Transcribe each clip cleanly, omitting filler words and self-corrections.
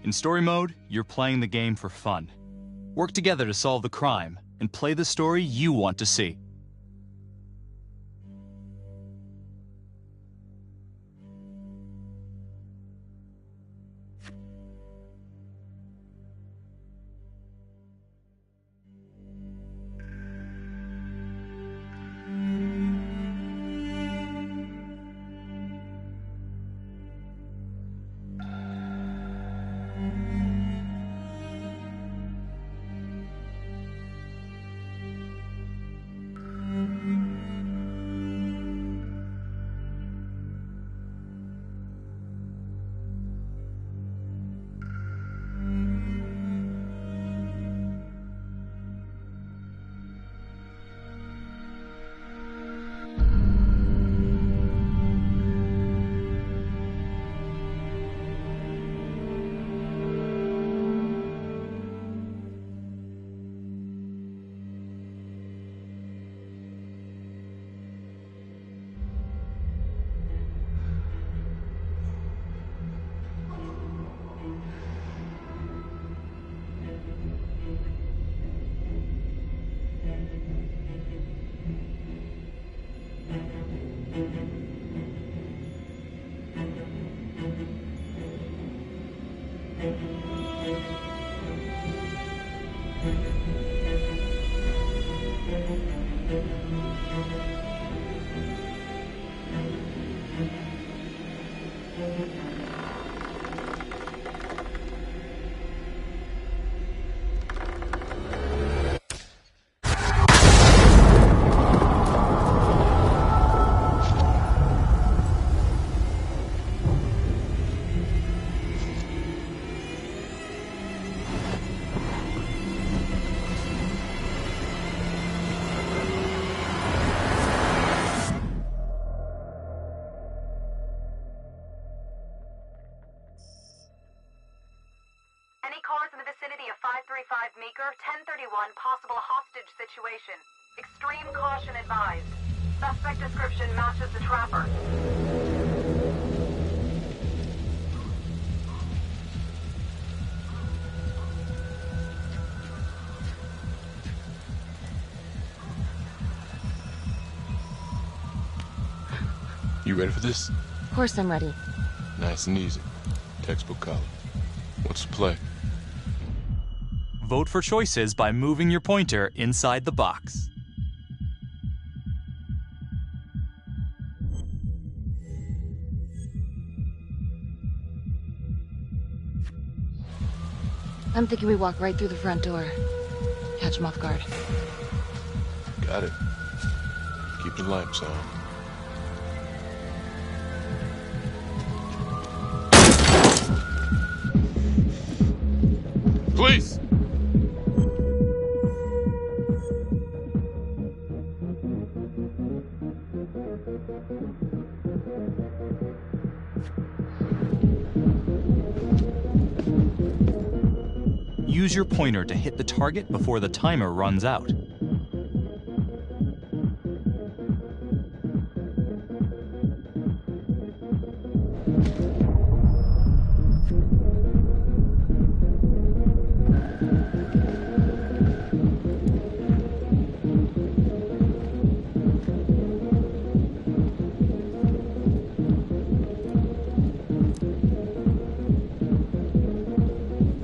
In story mode, you're playing the game for fun. Work together to solve the crime and play the story you want to see. Meeker, 1031, possible hostage situation. Extreme caution advised. Suspect description matches the trapper. You ready for this? Of course I'm ready. Nice and easy. Textbook color. What's the play? Vote for choices by moving your pointer inside the box. I'm thinking we walk right through the front door. Catch him off guard. Got it. Keep the lights on. Police! Use your pointer to hit the target before the timer runs out.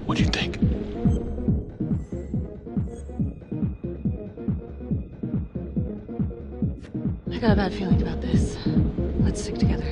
What do you think? I got a bad feeling about this. Let's stick together.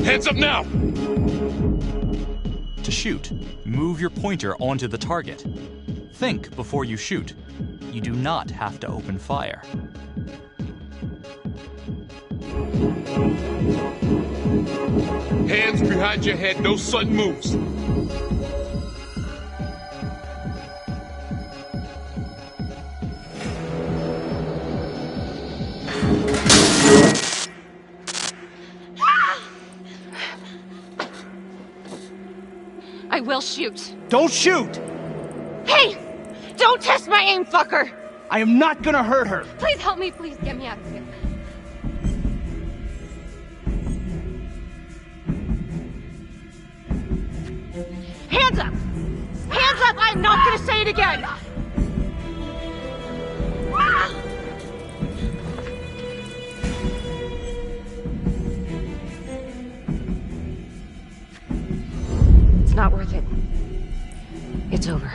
Heads up now! To shoot, move your pointer onto the target. Think before you shoot. You do not have to open fire. Hands behind your head, no sudden moves. I will shoot. Don't shoot! Hey! Don't test my aim, fucker! I am not gonna hurt her! Please help me, please get me out of here. Hands up! Hands up! I'm not gonna say it again! It's not worth it. It's over.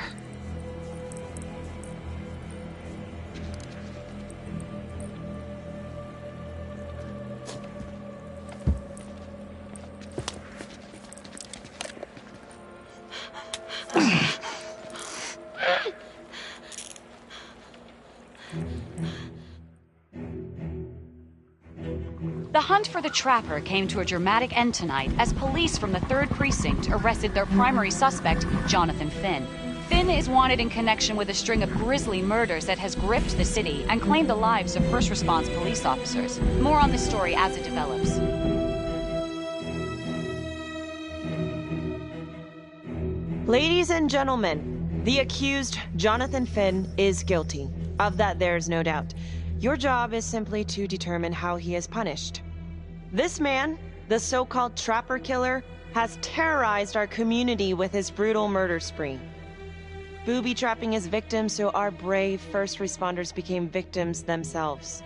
The hunt for the Trapper came to a dramatic end tonight as police from the 3rd Precinct arrested their primary suspect, Jonathan Finn. Finn is wanted in connection with a string of grisly murders that has gripped the city and claimed the lives of first response police officers. More on this story as it develops. Ladies and gentlemen, the accused, Jonathan Finn, is guilty. Of that, there's no doubt. Your job is simply to determine how he is punished. This man, the so-called Trapper Killer, has terrorized our community with his brutal murder spree. Booby-trapping his victims so our brave first responders became victims themselves.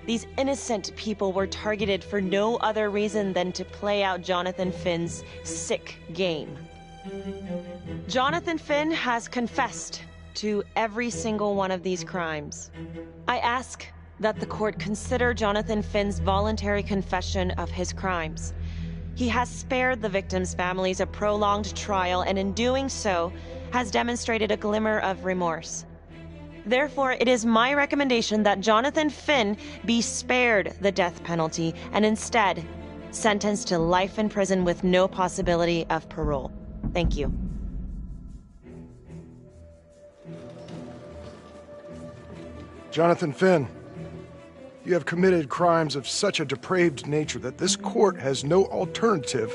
These innocent people were targeted for no other reason than to play out Jonathan Finn's sick game. Jonathan Finn has confessed to every single one of these crimes. I ask that the court consider Jonathan Finn's voluntary confession of his crimes. He has spared the victims' families a prolonged trial, and in doing so, has demonstrated a glimmer of remorse. Therefore, it is my recommendation that Jonathan Finn be spared the death penalty and instead sentenced to life in prison with no possibility of parole. Thank you. Jonathan Finn, you have committed crimes of such a depraved nature that this court has no alternative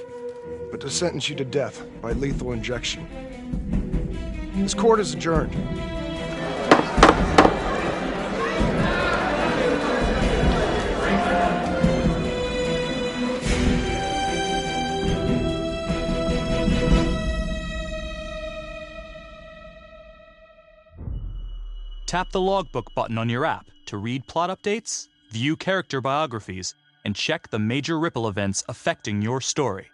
but to sentence you to death by lethal injection. This court is adjourned. Tap the logbook button on your app to read plot updates, view character biographies, and check the major ripple events affecting your story.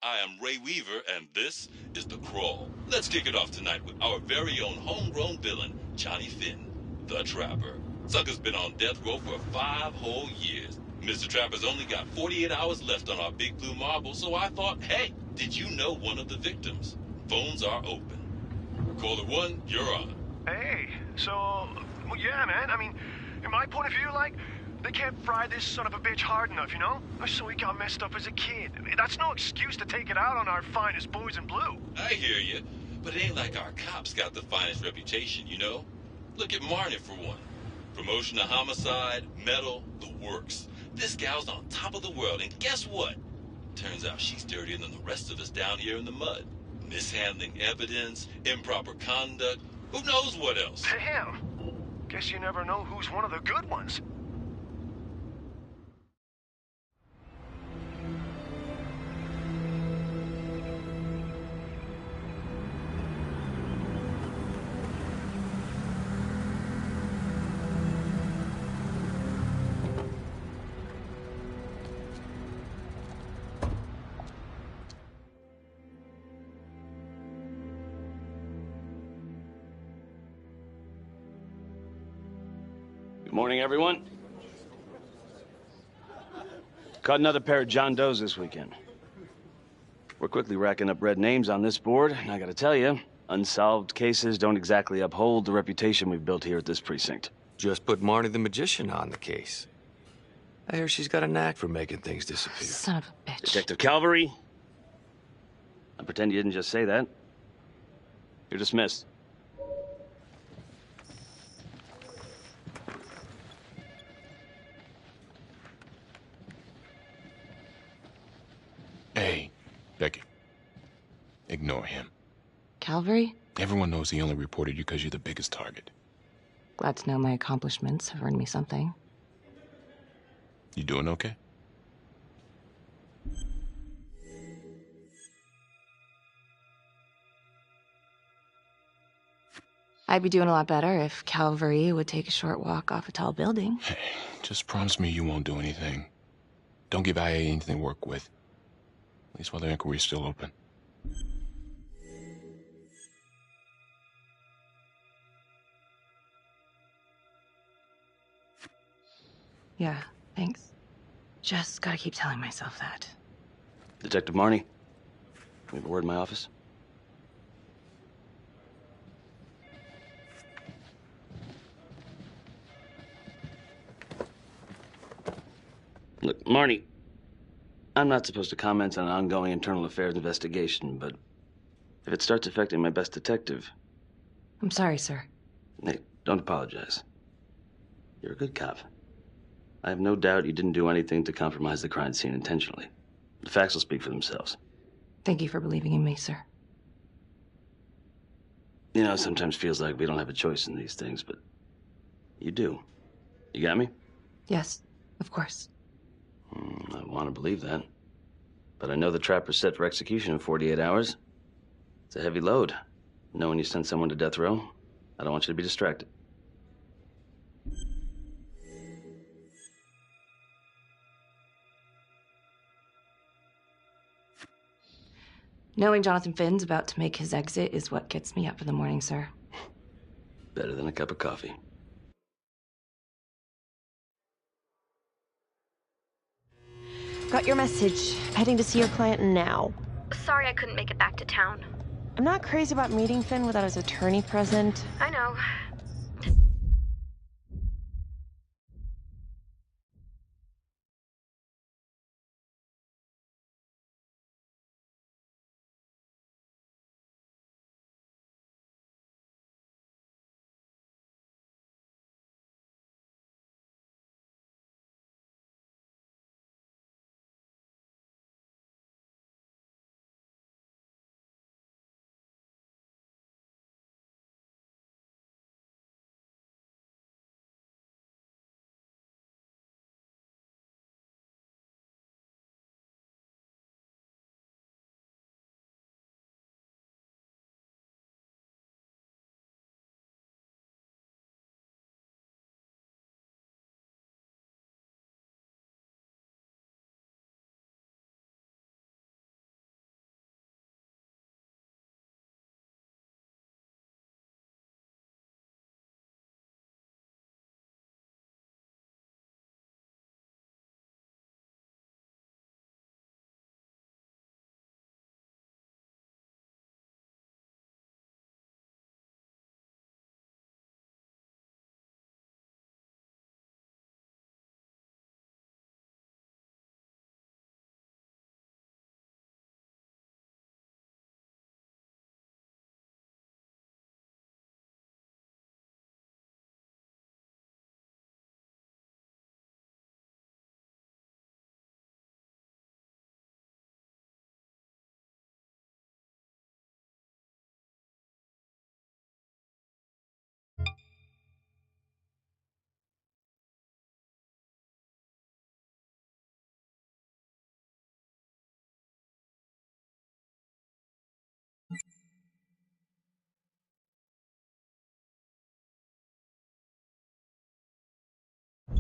I am Ray Weaver, and this is The Crawl. Let's kick it off tonight with our very own homegrown villain, Johnny Finn, the Trapper. Sucker's been on death row for 5 whole years. Mr. Trapper's only got 48 hours left on our big blue marble, so I thought, hey, did you know one of the victims? Phones are open. Caller 1, you're on. Hey, so, well, yeah, man, I mean, in my point of view, like, they can't fry this son of a bitch hard enough, you know? So he got messed up as a kid. That's no excuse to take it out on our finest boys in blue. I hear you, but it ain't like our cops got the finest reputation, you know? Look at Marnie for one. Promotion to homicide, medal, the works. This gal's on top of the world, and guess what? Turns out she's dirtier than the rest of us down here in the mud. Mishandling evidence, improper conduct, who knows what else? Damn. Guess you never know who's one of the good ones. Good morning, everyone. Caught another pair of John Does this weekend. We're quickly racking up red names on this board, and I gotta tell you, unsolved cases don't exactly uphold the reputation we've built here at this precinct. Just put Marnie the Magician on the case. I hear she's got a knack for making things disappear. Son of a bitch. Detective Calvary, I pretend you didn't just say that. You're dismissed. Hey, Becky. Ignore him. Calvary? Everyone knows he only reported you because you're the biggest target. Glad to know my accomplishments have earned me something. You doing okay? I'd be doing a lot better if Calvary would take a short walk off a tall building. Hey, just promise me you won't do anything. Don't give IA anything to work with. At least while the inquiry's still open. Yeah, thanks. Just gotta keep telling myself that. Detective Marnie, we have a word in my office. Look, Marnie, I'm not supposed to comment on an ongoing internal affairs investigation, but if it starts affecting my best detective... I'm sorry, sir. Hey, don't apologize. You're a good cop. I have no doubt you didn't do anything to compromise the crime scene intentionally. The facts will speak for themselves. Thank you for believing in me, sir. You know, it sometimes feels like we don't have a choice in these things, but you do. You got me? Yes, of course. I want to believe that. But I know the trapper's set for execution in 48 hours. It's a heavy load. Knowing you sent someone to death row, I don't want you to be distracted. Knowing Jonathan Finn's about to make his exit is what gets me up in the morning, sir. Better than a cup of coffee. Got your message. Heading to see your client now. Sorry I couldn't make it back to town. I'm not crazy about meeting Finn without his attorney present. I know.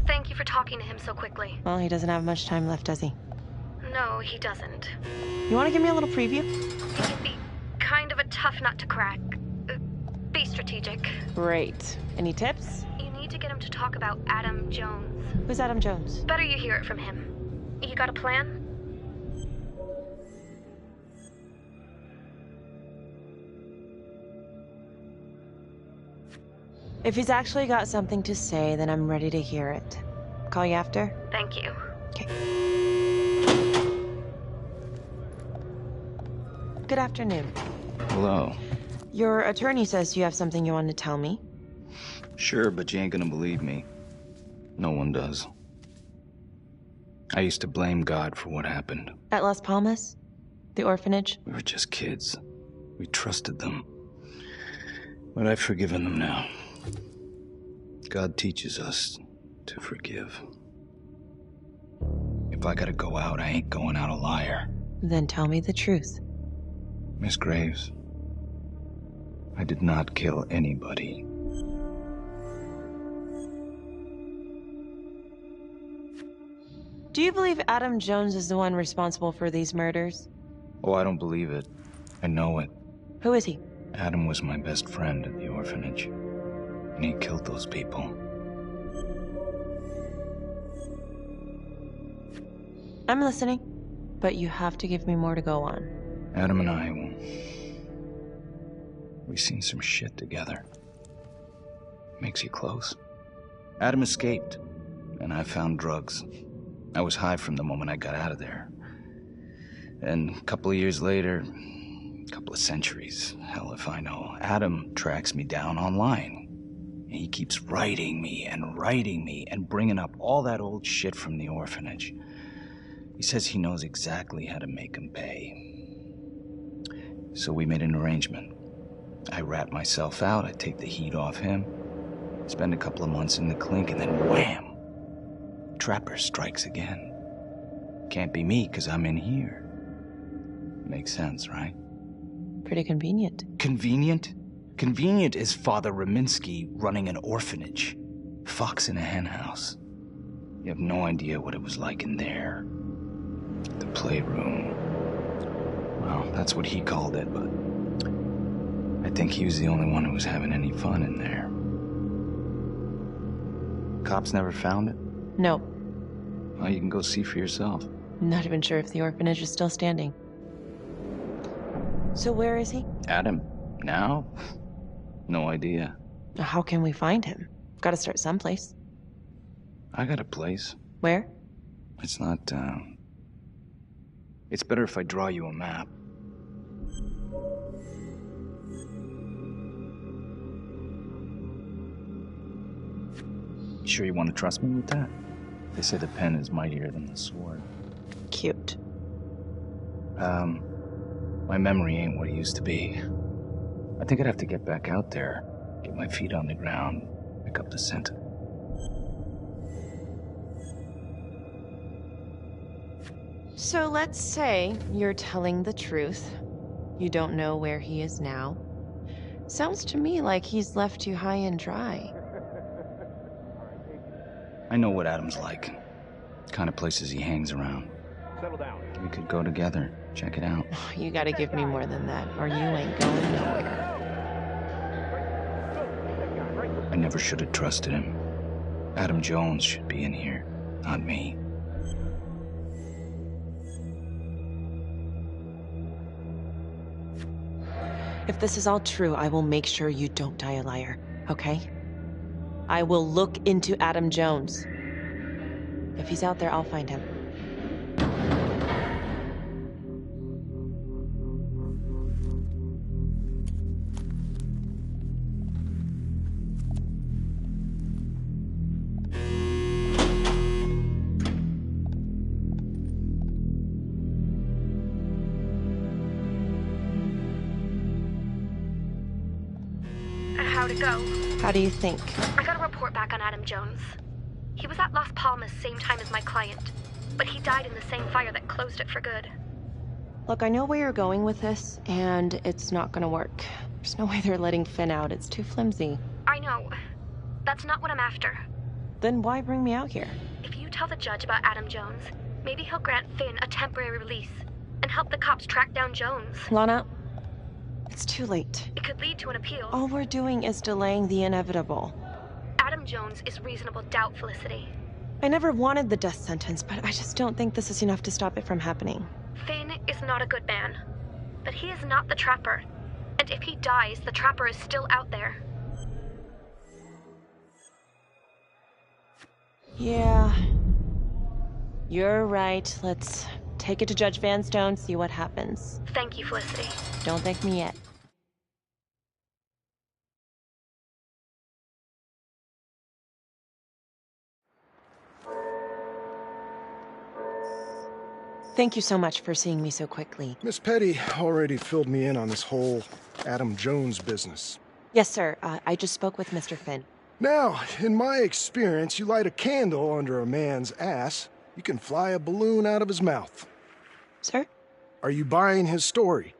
Thank you for talking to him so quickly. Well, he doesn't have much time left, does he? No, he doesn't. You want to give me a little preview? He can be kind of a tough nut to crack. Be strategic. Great. Any tips? You need to get him to talk about Adam Jones. Who's Adam Jones? Better you hear it from him. You got a plan? If he's actually got something to say, then I'm ready to hear it. Call you after? Thank you. Okay. Good afternoon. Hello. Your attorney says you have something you want to tell me. Sure, but you ain't gonna believe me. No one does. I used to blame God for what happened. At Las Palmas? The orphanage? We were just kids. We trusted them. But I've forgiven them now. God teaches us to forgive. If I gotta go out, I ain't going out a liar. Then tell me the truth. Miss Graves, I did not kill anybody. Do you believe Adam Jones is the one responsible for these murders? Oh, I don't believe it. I know it. Who is he? Adam was my best friend at the orphanage, and he killed those people. I'm listening, but you have to give me more to go on. Adam and I, we've seen some shit together. Makes you close. Adam escaped, and I found drugs. I was high from the moment I got out of there. And a couple of years later, a couple of centuries, hell if I know, Adam tracks me down online. And he keeps writing me and bringing up all that old shit from the orphanage. He says he knows exactly how to make him pay. So we made an arrangement. I rat myself out, I take the heat off him, spend a couple of months in the clink, and then wham! Trapper strikes again. Can't be me, 'cause I'm in here. Makes sense, right? Pretty convenient. Convenient? Convenient is Father Raminsky running an orphanage. Fox in a hen house. You have no idea what it was like in there. The playroom. Well, that's what he called it, but I think he was the only one who was having any fun in there. Cops never found it? No. Well, you can go see for yourself. Not even sure if the orphanage is still standing. So where is he? Adam? Now? No idea. How can we find him? Gotta start someplace. I got a place. Where? It's not, It's better if I draw you a map. Sure you want to trust me with that? They say the pen is mightier than the sword. Cute. My memory ain't what it used to be. I think I'd have to get back out there, get my feet on the ground, pick up the scent. So let's say you're telling the truth. You don't know where he is now. Sounds to me like he's left you high and dry. I know what Adam's like. The kind of places he hangs around. Settle down. We could go together, check it out. You gotta give me more than that, or you ain't going nowhere. I never should have trusted him. Adam Jones should be in here, not me. If this is all true, I will make sure you don't die a liar, okay? I will look into Adam Jones. If he's out there, I'll find him. How'd it go? How do you think? I got a report back on Adam Jones. He was at Las Palmas same time as my client, but he died in the same fire that closed it for good. Look, I know where you're going with this, and it's not gonna work. There's no way they're letting Finn out. It's too flimsy. I know. That's not what I'm after. Then why bring me out here? If you tell the judge about Adam Jones, maybe he'll grant Finn a temporary release and help the cops track down Jones. Lana, it's too late. It could lead to an appeal. All we're doing is delaying the inevitable. Adam Jones is reasonable doubt, Felicity. I never wanted the death sentence, but I just don't think this is enough to stop it from happening. Finn is not a good man, but he is not the Trapper. And if he dies, the Trapper is still out there. Yeah. You're right. Let's take it to Judge Vanstone, see what happens. Thank you, Felicity. Don't thank me yet. Thank you so much for seeing me so quickly. Miss Petty already filled me in on this whole Adam Jones business. Yes, sir. I just spoke with Mr. Finn. Now, in my experience, you light a candle under a man's ass, you can fly a balloon out of his mouth. Sir? Are you buying his story?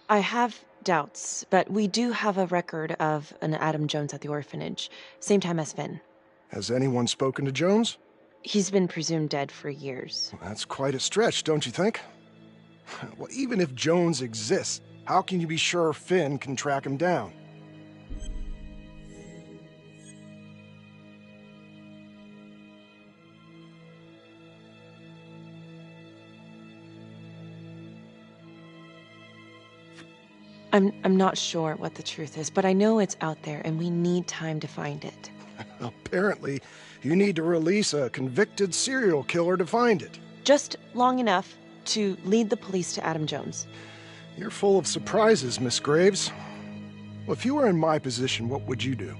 I have doubts, but we do have a record of an Adam Jones at the orphanage, same time as Finn. Has anyone spoken to Jones? He's been presumed dead for years. That's quite a stretch, don't you think? Well, even if Jones exists, how can you be sure Finn can track him down? I'm not sure what the truth is, but I know it's out there, and we need time to find it. Apparently, you need to release a convicted serial killer to find it. Just long enough to lead the police to Adam Jones. You're full of surprises, Miss Graves. Well, if you were in my position, what would you do?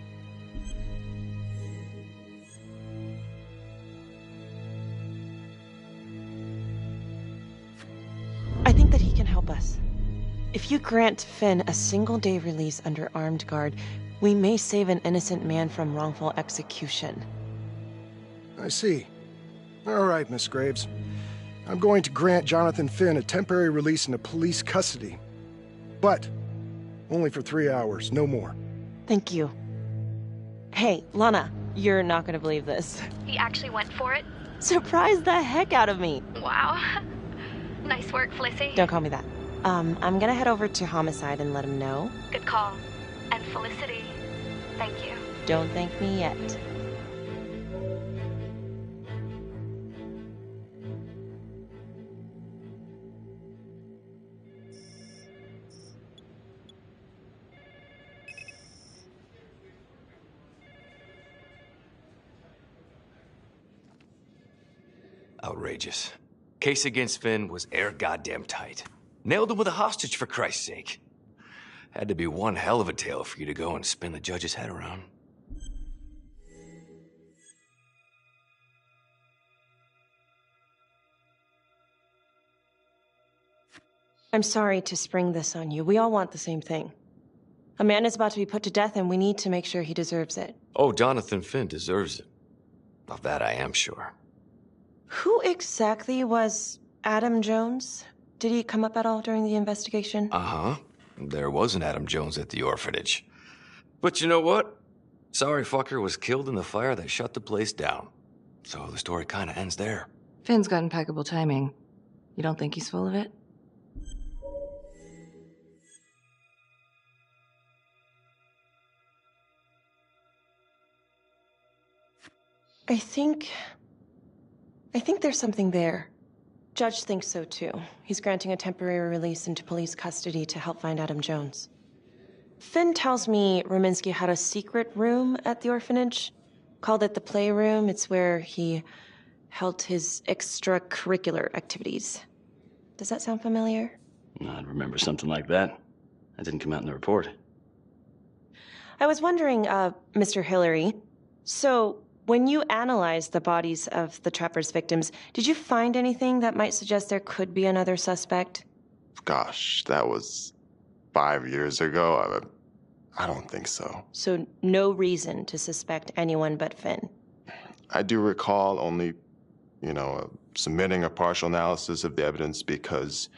I think that he can help us. If you grant Finn a single-day release under armed guard, we may save an innocent man from wrongful execution. I see. All right, Miss Graves. I'm going to grant Jonathan Finn a temporary release into police custody. But only for 3 hours, no more. Thank you. Hey, Lana, you're not gonna believe this. He actually went for it? Surprised the heck out of me. Wow. Nice work, Felicity. Don't call me that. I'm gonna head over to Homicide and let him know. Good call. And Felicity, thank you. Don't thank me yet. Outrageous. Case against Finn was air goddamn tight. Nailed him with a hostage, for Christ's sake. Had to be one hell of a tale for you to go and spin the judge's head around. I'm sorry to spring this on you. We all want the same thing. A man is about to be put to death, and we need to make sure he deserves it. Oh, Jonathan Finn deserves it. Of that I am sure. Who exactly was Adam Jones? Did he come up at all during the investigation? Uh-huh. There was an Adam Jones at the orphanage. But you know what? Sorry fucker was killed in the fire that shut the place down. So the story kind of ends there. Finn's got impeccable timing. You don't think he's full of it? I think there's something there. Judge thinks so too. He's granting a temporary release into police custody to help find Adam Jones. Finn tells me Rominsky had a secret room at the orphanage. Called it the playroom. It's where he held his extracurricular activities. Does that sound familiar? I'd remember something like that. That didn't come out in the report. I was wondering, Mr. Hillary, so when you analyzed the bodies of the Trapper's victims, did you find anything that might suggest there could be another suspect? Gosh, that was 5 years ago. I don't think so. So no reason to suspect anyone but Finn? I do recall only, submitting a partial analysis of the evidence because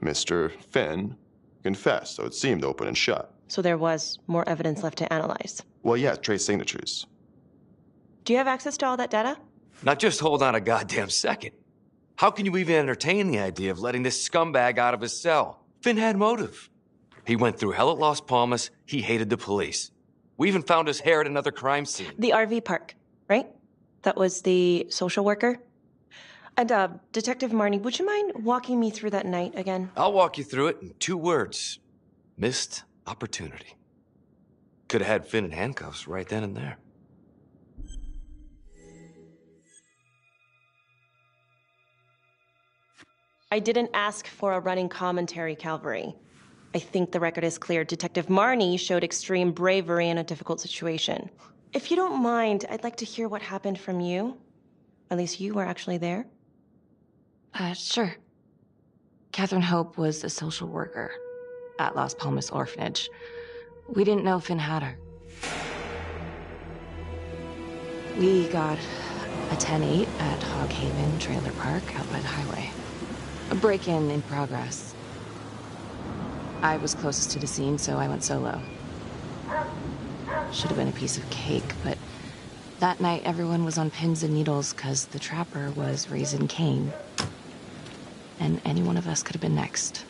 Mr. Finn confessed, so it seemed open and shut. So there was more evidence left to analyze? Well, yeah, trace signatures. Do you have access to all that data? Now just hold on a goddamn second. How can you even entertain the idea of letting this scumbag out of his cell? Finn had motive. He went through hell at Las Palmas. He hated the police. We even found his hair at another crime scene. The RV park, right? That was the social worker? And, Detective Marnie, would you mind walking me through that night again? I'll walk you through it in 2 words. Missed opportunity. Could have had Finn in handcuffs right then and there. I didn't ask for a running commentary, Calvary. I think the record is clear. Detective Marnie showed extreme bravery in a difficult situation. If you don't mind, I'd like to hear what happened from you. At least you were actually there. Sure. Catherine Hope was a social worker at Las Palmas Orphanage. We didn't know Finn had her. We got a 10-8 at Hog Haven Trailer Park out by the highway. A break-in in progress. I was closest to the scene, so I went solo. Should have been a piece of cake, but that night everyone was on pins and needles because the trapper was raising Cain. And any one of us could have been next.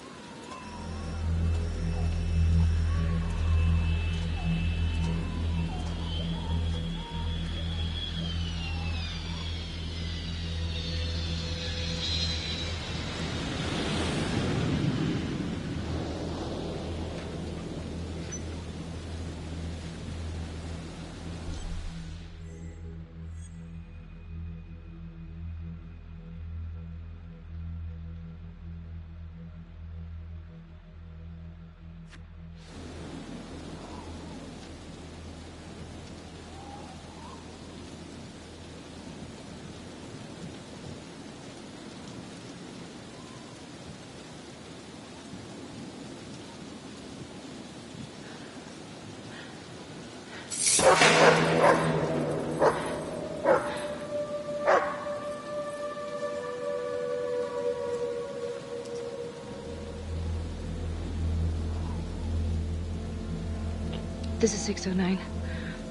This is 609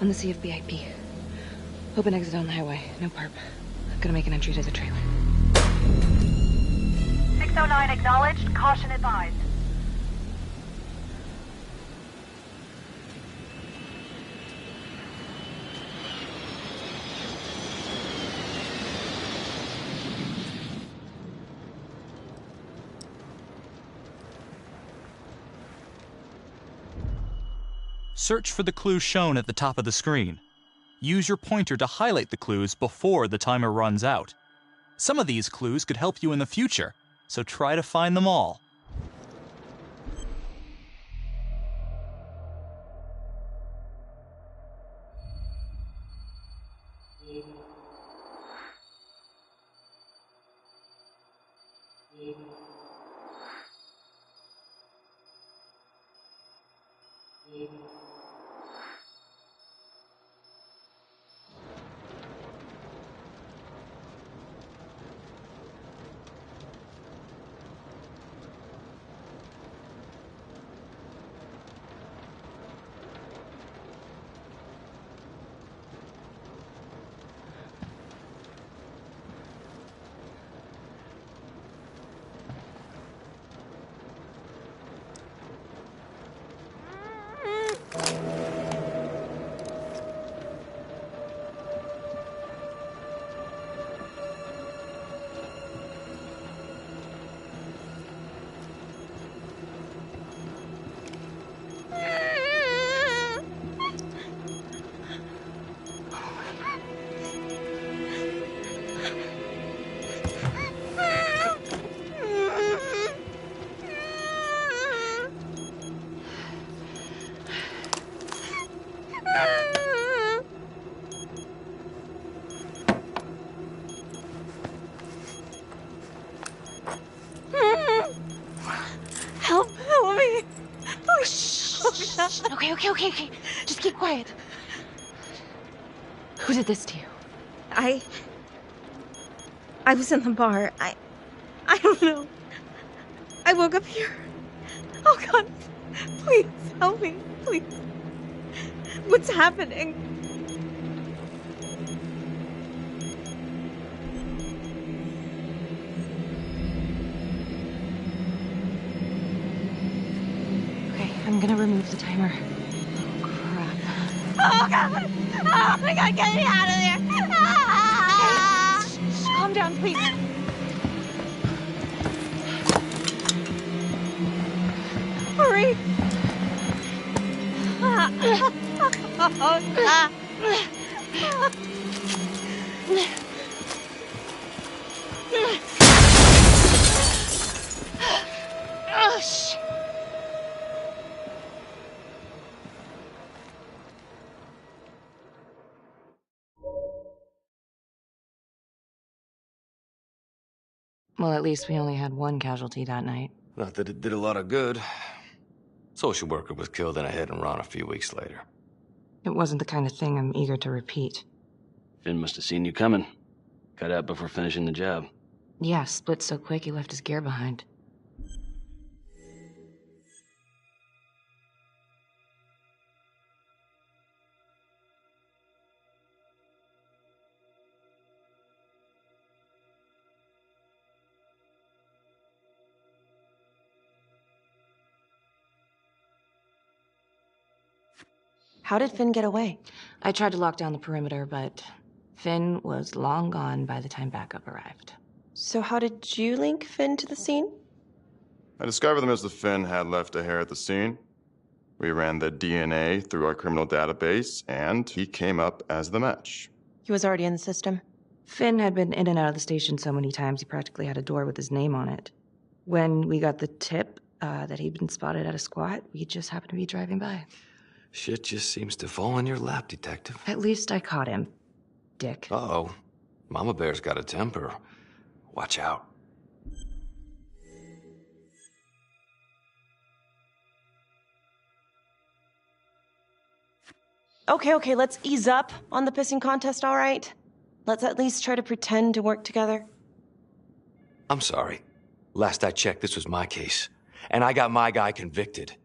on the CFBIP. Open exit on the highway, no perp. Gonna make an entry to the trailer. 609 acknowledged, caution advised. Search for the clues shown at the top of the screen. Use your pointer to highlight the clues before the timer runs out. Some of these clues could help you in the future, so try to find them all. Help me. Please. Okay. Just keep quiet. Who did this to you? I was in the bar. I don't know. I woke up here. Oh God. Please help me. Please. What's happening? Okay, I'm gonna remove the timer. Oh God! Oh my God, get me out of there! Ah! Okay, calm down, please. Hurry! Oh God! Oh, shit. Well, at least we only had one casualty that night. Not that it did a lot of good. Social worker was killed in a hit-and-run a few weeks later. It wasn't the kind of thing I'm eager to repeat. Finn must have seen you coming. Cut out before finishing the job. Yeah, split so quick he left his gear behind. How did Finn get away? I tried to lock down the perimeter, but Finn was long gone by the time backup arrived. So how did you link Finn to the scene? I discovered that Mr. Finn had left a hair at the scene. We ran the DNA through our criminal database, and he came up as the match. He was already in the system. Finn had been in and out of the station so many times he practically had a door with his name on it. When we got the tip that he'd been spotted at a squat, we just happened to be driving by. Shit just seems to fall in your lap, Detective. At least I caught him, Dick. Uh-oh. Mama Bear's got a temper. Watch out. Okay, let's ease up on the pissing contest, all right? Let's at least try to pretend to work together. I'm sorry. Last I checked, this was my case. And I got my guy convicted.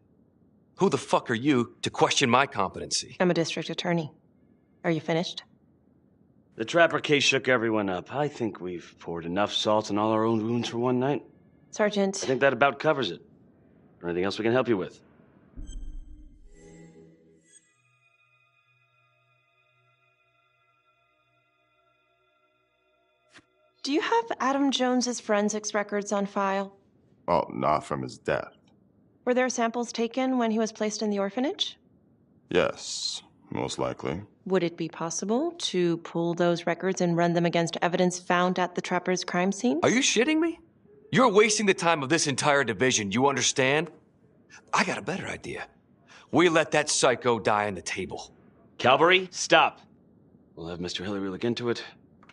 Who the fuck are you to question my competency? I'm a district attorney. Are you finished? The Trapper case shook everyone up. I think we've poured enough salt in all our own wounds for one night. Sergeant. I think that about covers it. Or anything else we can help you with? Do you have Adam Jones's forensics records on file? Well, not from his death. Were there samples taken when he was placed in the orphanage? Yes, most likely. Would it be possible to pull those records and run them against evidence found at the Trapper's crime scene? Are you shitting me? You're wasting the time of this entire division, you understand? I got a better idea. We let that psycho die on the table. Calvary, stop. We'll have Mr. Hillary look into it.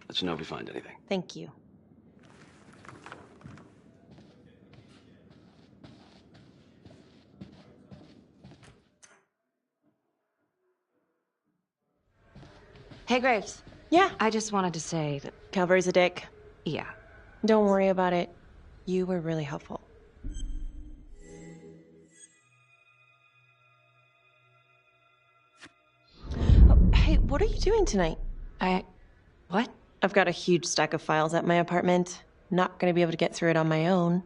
Let you know if we find anything. Thank you. Hey, Graves. Yeah? I just wanted to say that... Calvary's a dick. Yeah. Don't worry about it. You were really helpful. Oh, hey, what are you doing tonight? What? I've got a huge stack of files at my apartment. Not gonna be able to get through it on my own.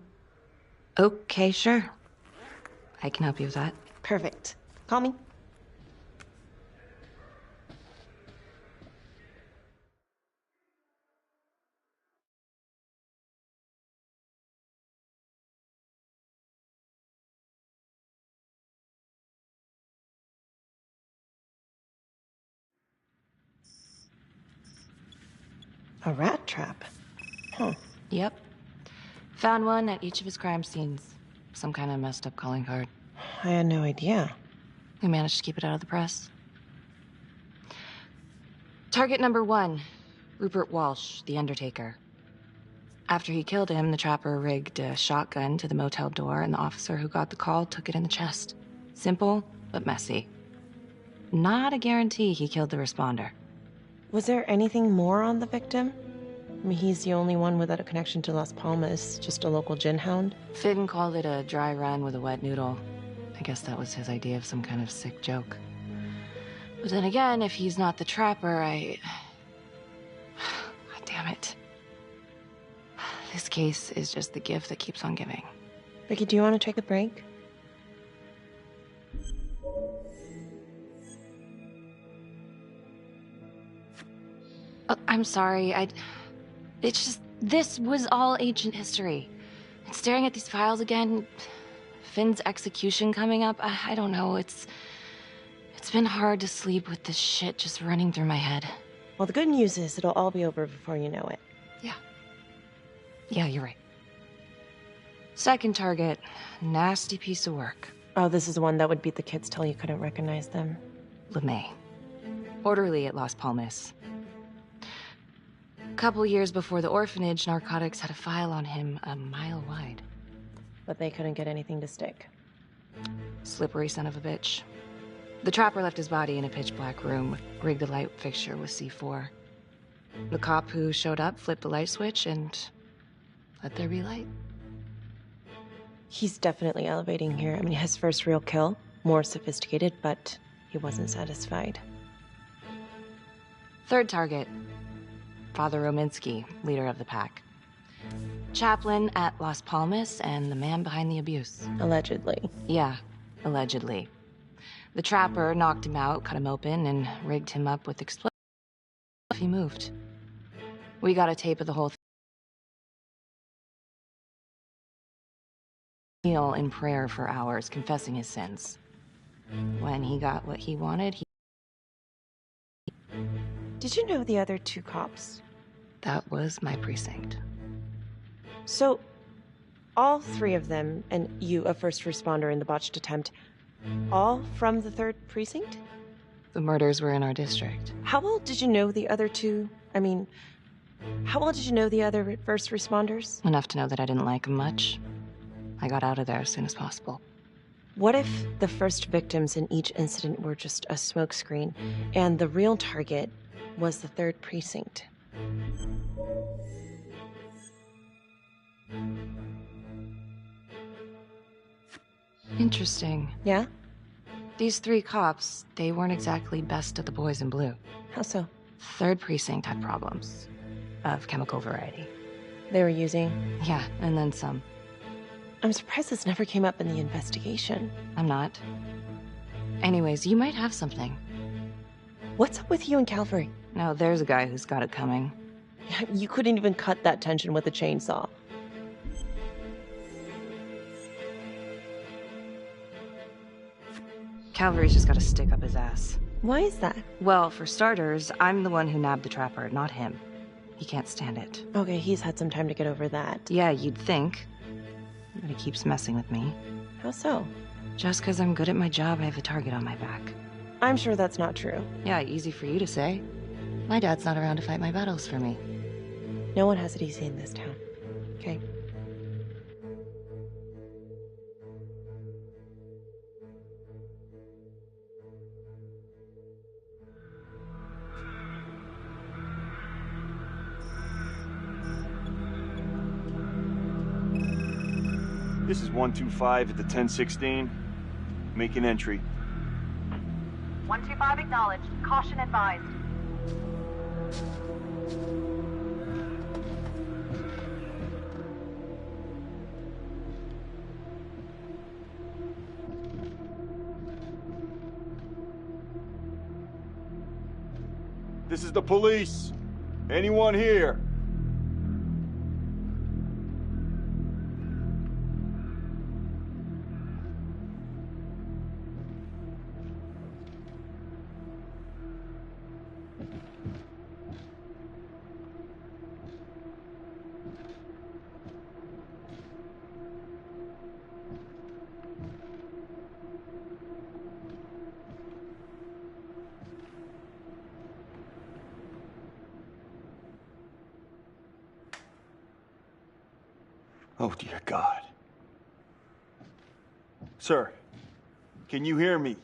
Okay, sure. I can help you with that. Perfect. Call me. A rat trap? Huh. Yep. Found one at each of his crime scenes. Some kind of messed up calling card. I had no idea. We managed to keep it out of the press. Target number 1, Rupert Walsh, the Undertaker. After he killed him, the Trapper rigged a shotgun to the motel door, and the officer who got the call took it in the chest. Simple, but messy. Not a guarantee he killed the responder. Was there anything more on the victim? I mean, he's the only one without a connection to Las Palmas, just a local gin hound. Finn called it a dry run with a wet noodle. I guess that was his idea of some kind of sick joke. But then again, if he's not the Trapper, God damn it. This case is just the gift that keeps on giving. Ricky, do you want to take a break? I'm sorry, it's just, this was all ancient history. And staring at these files again, Finn's execution coming up, I don't know, it's been hard to sleep with this shit just running through my head. Well, the good news is it'll all be over before you know it. Yeah, you're right. Second target, nasty piece of work. Oh, this is the one that would beat the kids till you couldn't recognize them. LeMay. Orderly at Las Palmas. couple years before the orphanage, narcotics had a file on him a mile wide. But they couldn't get anything to stick. Slippery son of a bitch. The trapper left his body in a pitch-black room, rigged the light fixture with C4. The cop who showed up flipped the light switch and let there be light. He's definitely elevating here. I mean, his first real kill, more sophisticated, but he wasn't satisfied. Third target, Father Rominsky, leader of the pack. Chaplain at Las Palmas and the man behind the abuse. Allegedly. Yeah, allegedly. The trapper knocked him out, cut him open, and rigged him up with explosives if he moved. We got a tape of the whole thing. Kneel in prayer for hours, confessing his sins. When he got what he wanted, he... Did you know the other two cops? That was my precinct. So, all three of them, and you, a first responder in the botched attempt, all from the 3rd precinct? The murders were in our district. How well did you know the other two? I mean, how well did you know the other first responders? Enough to know that I didn't like them much. I got out of there as soon as possible. What if the first victims in each incident were just a smokescreen, and the real target was the 3rd precinct? Interesting. Yeah? These 3 cops, they weren't exactly best of the boys in blue. How so? 3rd precinct had problems. Of chemical variety. They were using? Yeah, and then some. I'm surprised this never came up in the investigation. I'm not. Anyways, you might have something. What's up with you and Calvary? No, there's a guy who's got it coming. You couldn't even cut that tension with a chainsaw. Calvary's just gotta stick up his ass. Why is that? Well, for starters, I'm the one who nabbed the trapper, not him. He can't stand it. Okay, he's had some time to get over that. Yeah, you'd think. But he keeps messing with me. How so? Just because I'm good at my job, I have a target on my back. I'm sure that's not true. Yeah, easy for you to say. My dad's not around to fight my battles for me. No one has it easy in this town. Okay? This is 125 at the 1016. Make an entry. 125 acknowledged. Caution advised. This is the police. Anyone here? Oh, dear God. Sir, can you hear me?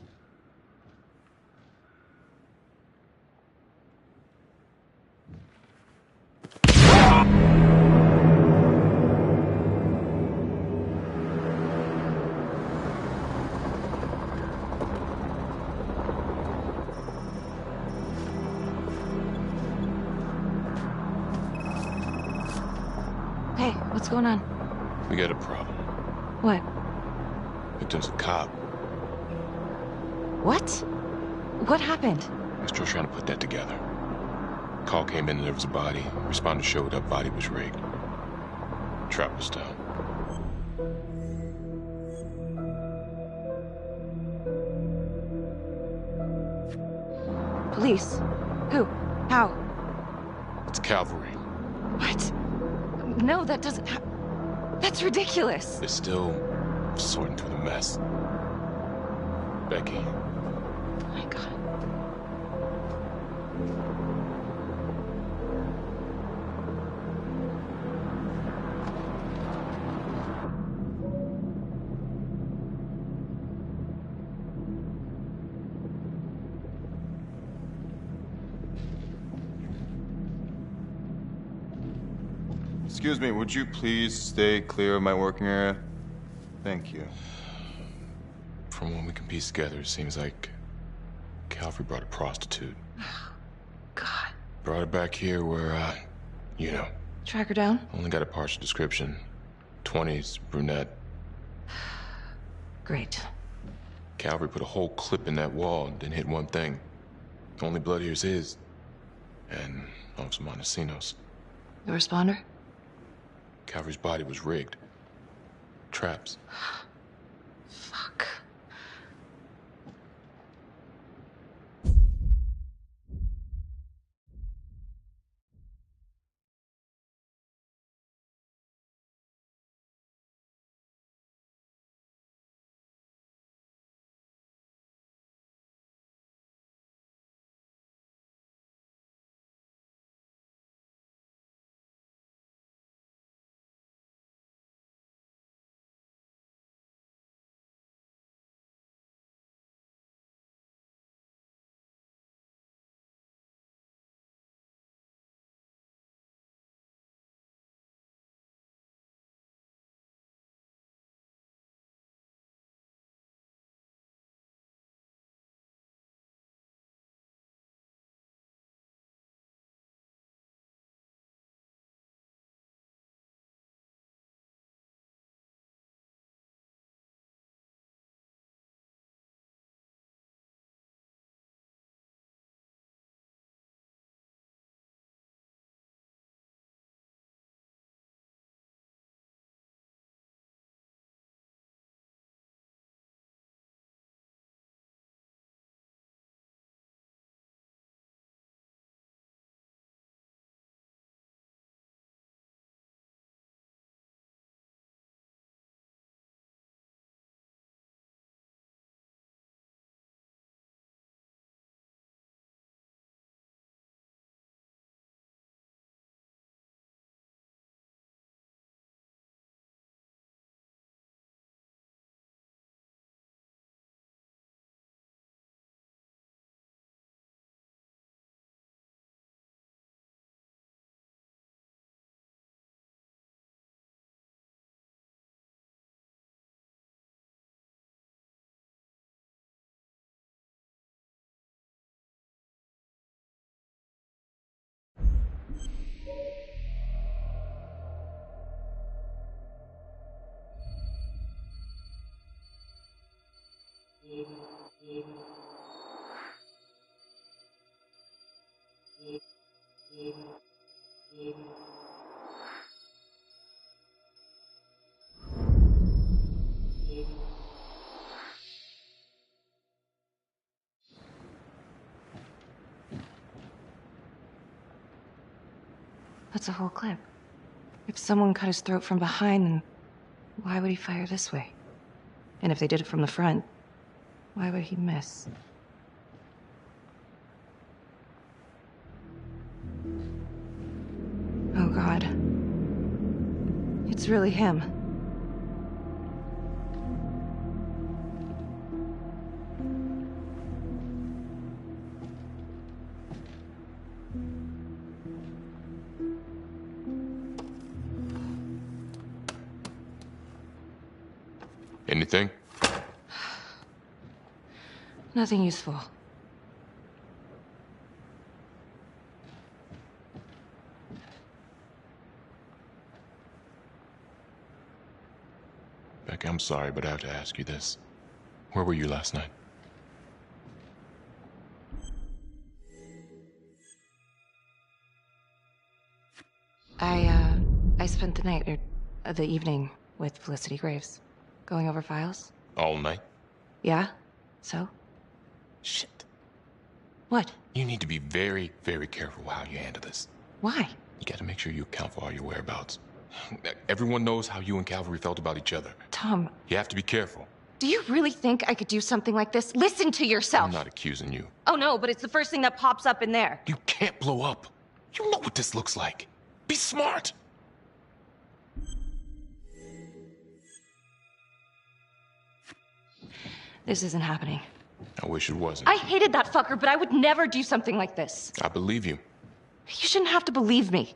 Hey, what's going on? We got a problem. What? Victim's a cop. What? What happened? I'm still trying to put that together. Call came in and there was a body. Responder showed up, body was rigged. Trap was down. Police? Who? How? It's cavalry. What? No, that doesn't That's ridiculous. They're still sorting through the mess. Becky. Oh my God. Excuse me, would you please stay clear of my working area? Thank you. From what we can piece together, it seems like Calvary brought a prostitute. God. Brought her back here where, you know. Track her down? Only got a partial description. 20s, brunette. Great. Calvary put a whole clip in that wall and didn't hit one thing. Only blood here's his. And Los Montesinos. The responder? Calvary's body was rigged. Traps. Fuck. That's a whole clip. If someone cut his throat from behind, then why would he fire this way? And if they did it from the front, why would he miss? Oh, God. It's really him. Anything? Nothing useful. Beck, I'm sorry, but I have to ask you this. Where were you last night? I spent the night, or the evening, with Felicity Graves. Going over files? All night? Yeah? So? Shit. What? You need to be very, very careful how you handle this. Why? You gotta make sure you account for all your whereabouts. Everyone knows how you and Calvary felt about each other. Tom. You have to be careful. Do you really think I could do something like this? Listen to yourself! I'm not accusing you. Oh no, but it's the first thing that pops up in there. You can't blow up. You know what this looks like. Be smart! This isn't happening. I wish it wasn't. I hated that fucker, but I would never do something like this. I believe you. You shouldn't have to believe me.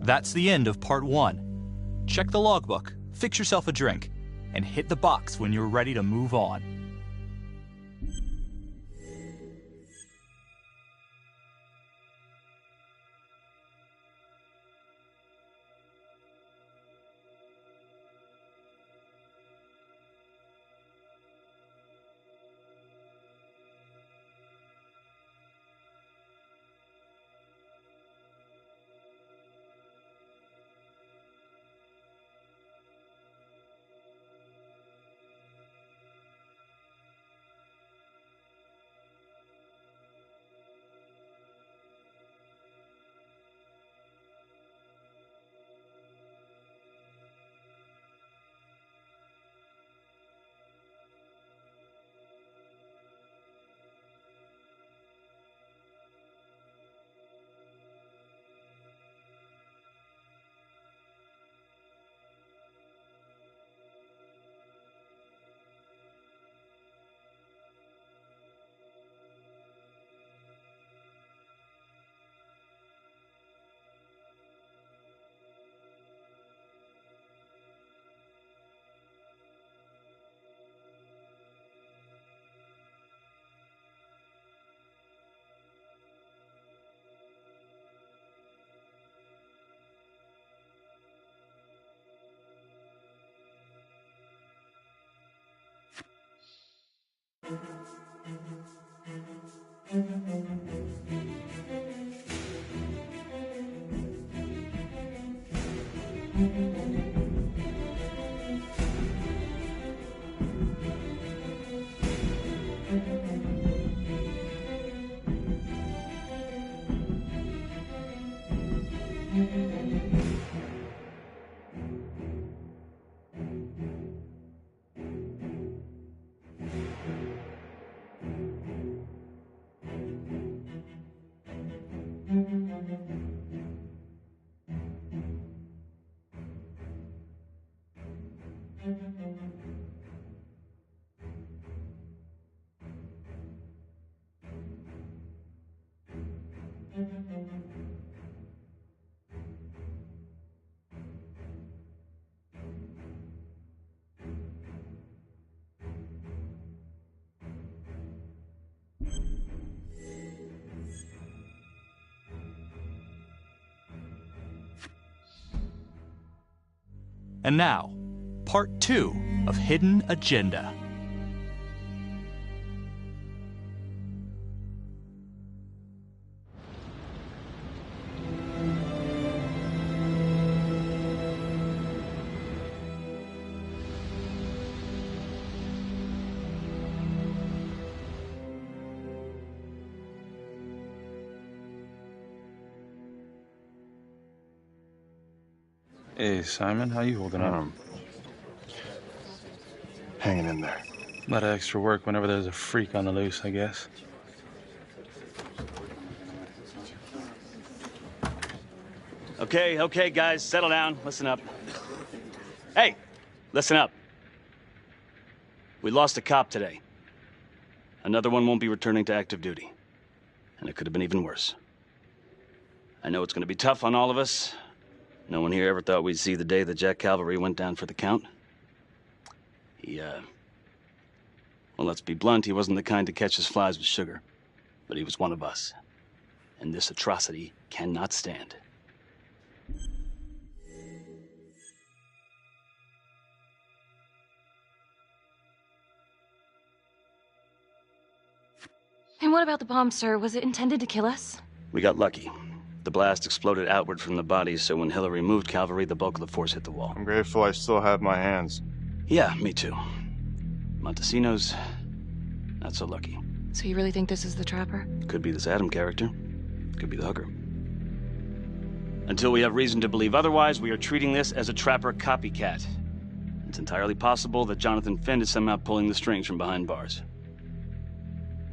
That's the end of Part 1. Check the logbook, fix yourself a drink, and hit the box when you're ready to move on. And now, Part 2 of Hidden Agenda. Hey, Simon, how you holding up? Hanging in there. A lot of extra work whenever there's a freak on the loose, I guess. Okay, guys, settle down. Listen up. Hey, listen up. We lost a cop today. Another one won't be returning to active duty. And it could have been even worse. I know it's going to be tough on all of us. No one here ever thought we'd see the day that Jack Calvary went down for the count. Well, let's be blunt, he wasn't the kind to catch his flies with sugar. But he was one of us. And this atrocity cannot stand. And what about the bomb, sir? Was it intended to kill us? We got lucky. The blast exploded outward from the bodies, so when Hillary moved Calvary, the bulk of the force hit the wall. I'm grateful I still have my hands. Yeah, me too. Montesino's not so lucky. So you really think this is the Trapper? Could be this Adam character. Could be the hooker. Until we have reason to believe otherwise, we are treating this as a Trapper copycat. It's entirely possible that Jonathan Finn is somehow pulling the strings from behind bars.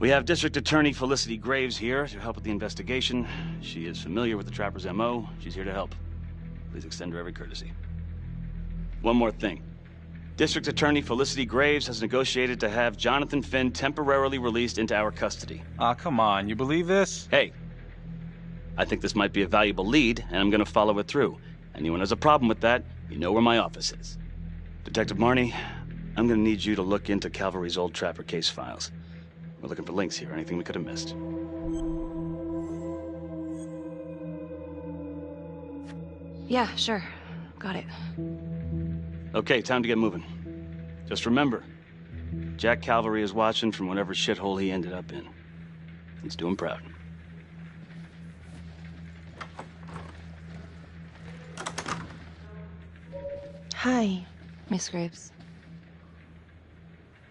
We have District Attorney Felicity Graves here to help with the investigation. She is familiar with the Trapper's MO. She's here to help. Please extend her every courtesy. One more thing. District Attorney Felicity Graves has negotiated to have Jonathan Finn temporarily released into our custody. Aw, come on. You believe this? Hey, I think this might be a valuable lead, and I'm gonna follow it through. Anyone has a problem with that, you know where my office is. Detective Marnie, I'm gonna need you to look into Calvary's old Trapper case files. We're looking for links here, anything we could have missed. Yeah, sure. Got it. Okay, time to get moving. Just remember, Jack Calvary is watching from whatever shithole he ended up in. Let's do him proud. Hi. Miss Graves.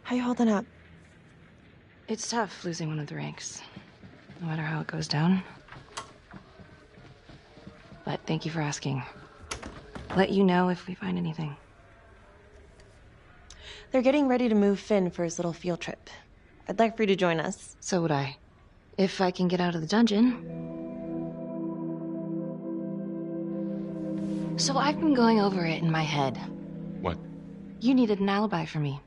How you holding up? It's tough losing one of the ranks, no matter how it goes down. But thank you for asking. Let you know if we find anything. They're getting ready to move Finn for his little field trip. I'd like for you to join us. So would I. If I can get out of the dungeon. So I've been going over it in my head. What? You needed an alibi for me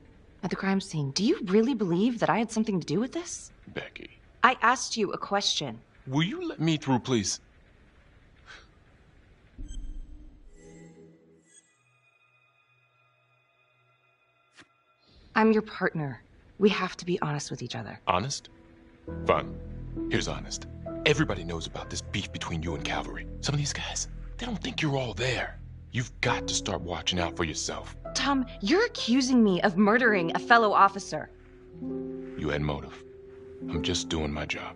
at the crime scene. Do you really believe that I had something to do with this? Becky. I asked you a question. Will you let me through, please? I'm your partner. We have to be honest with each other. Honest? Fine. Here's honest. Everybody knows about this beef between you and Calvary. Some of these guys, they don't think you're all there. You've got to start watching out for yourself. Tom, you're accusing me of murdering a fellow officer. You had motive. I'm just doing my job.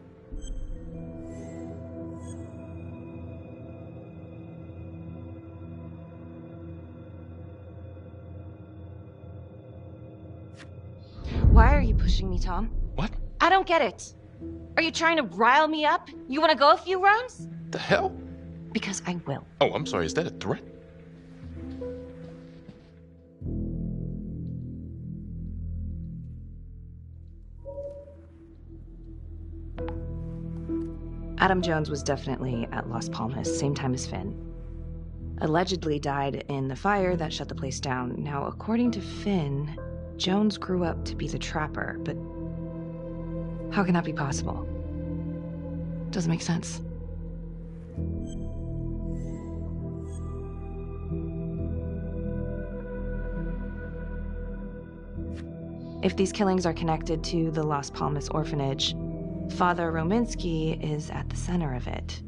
Why are you pushing me, Tom? What? I don't get it. Are you trying to rile me up? You want to go a few rounds? The hell? Because I will. Oh, I'm sorry. Is that a threat? Adam Jones was definitely at Las Palmas, same time as Finn. Allegedly died in the fire that shut the place down. Now, according to Finn, Jones grew up to be the Trapper, but how can that be possible? Doesn't make sense. If these killings are connected to the Las Palmas orphanage, Father Rominsky is at the center of it.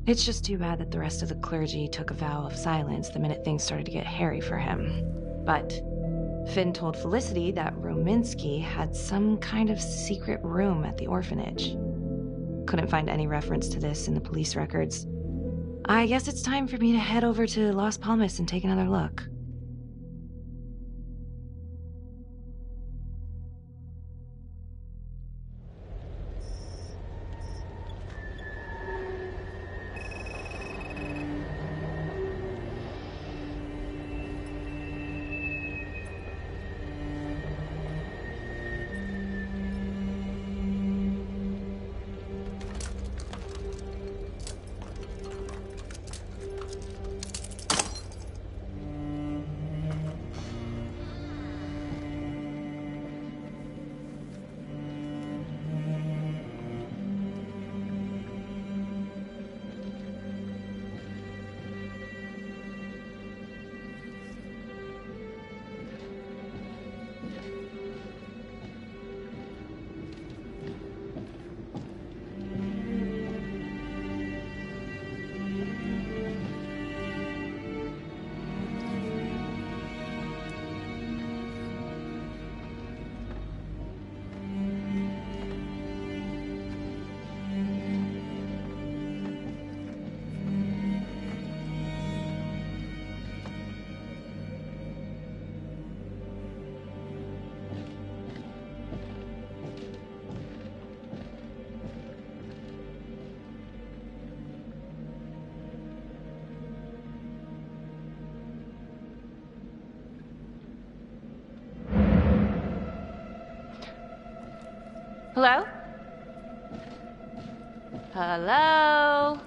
It's just too bad that the rest of the clergy took a vow of silence the minute things started to get hairy for him. But Finn told Felicity that Rominsky had some kind of secret room at the orphanage. Couldn't find any reference to this in the police records. I guess it's time for me to head over to Las Palmas and take another look. Hello? Hello?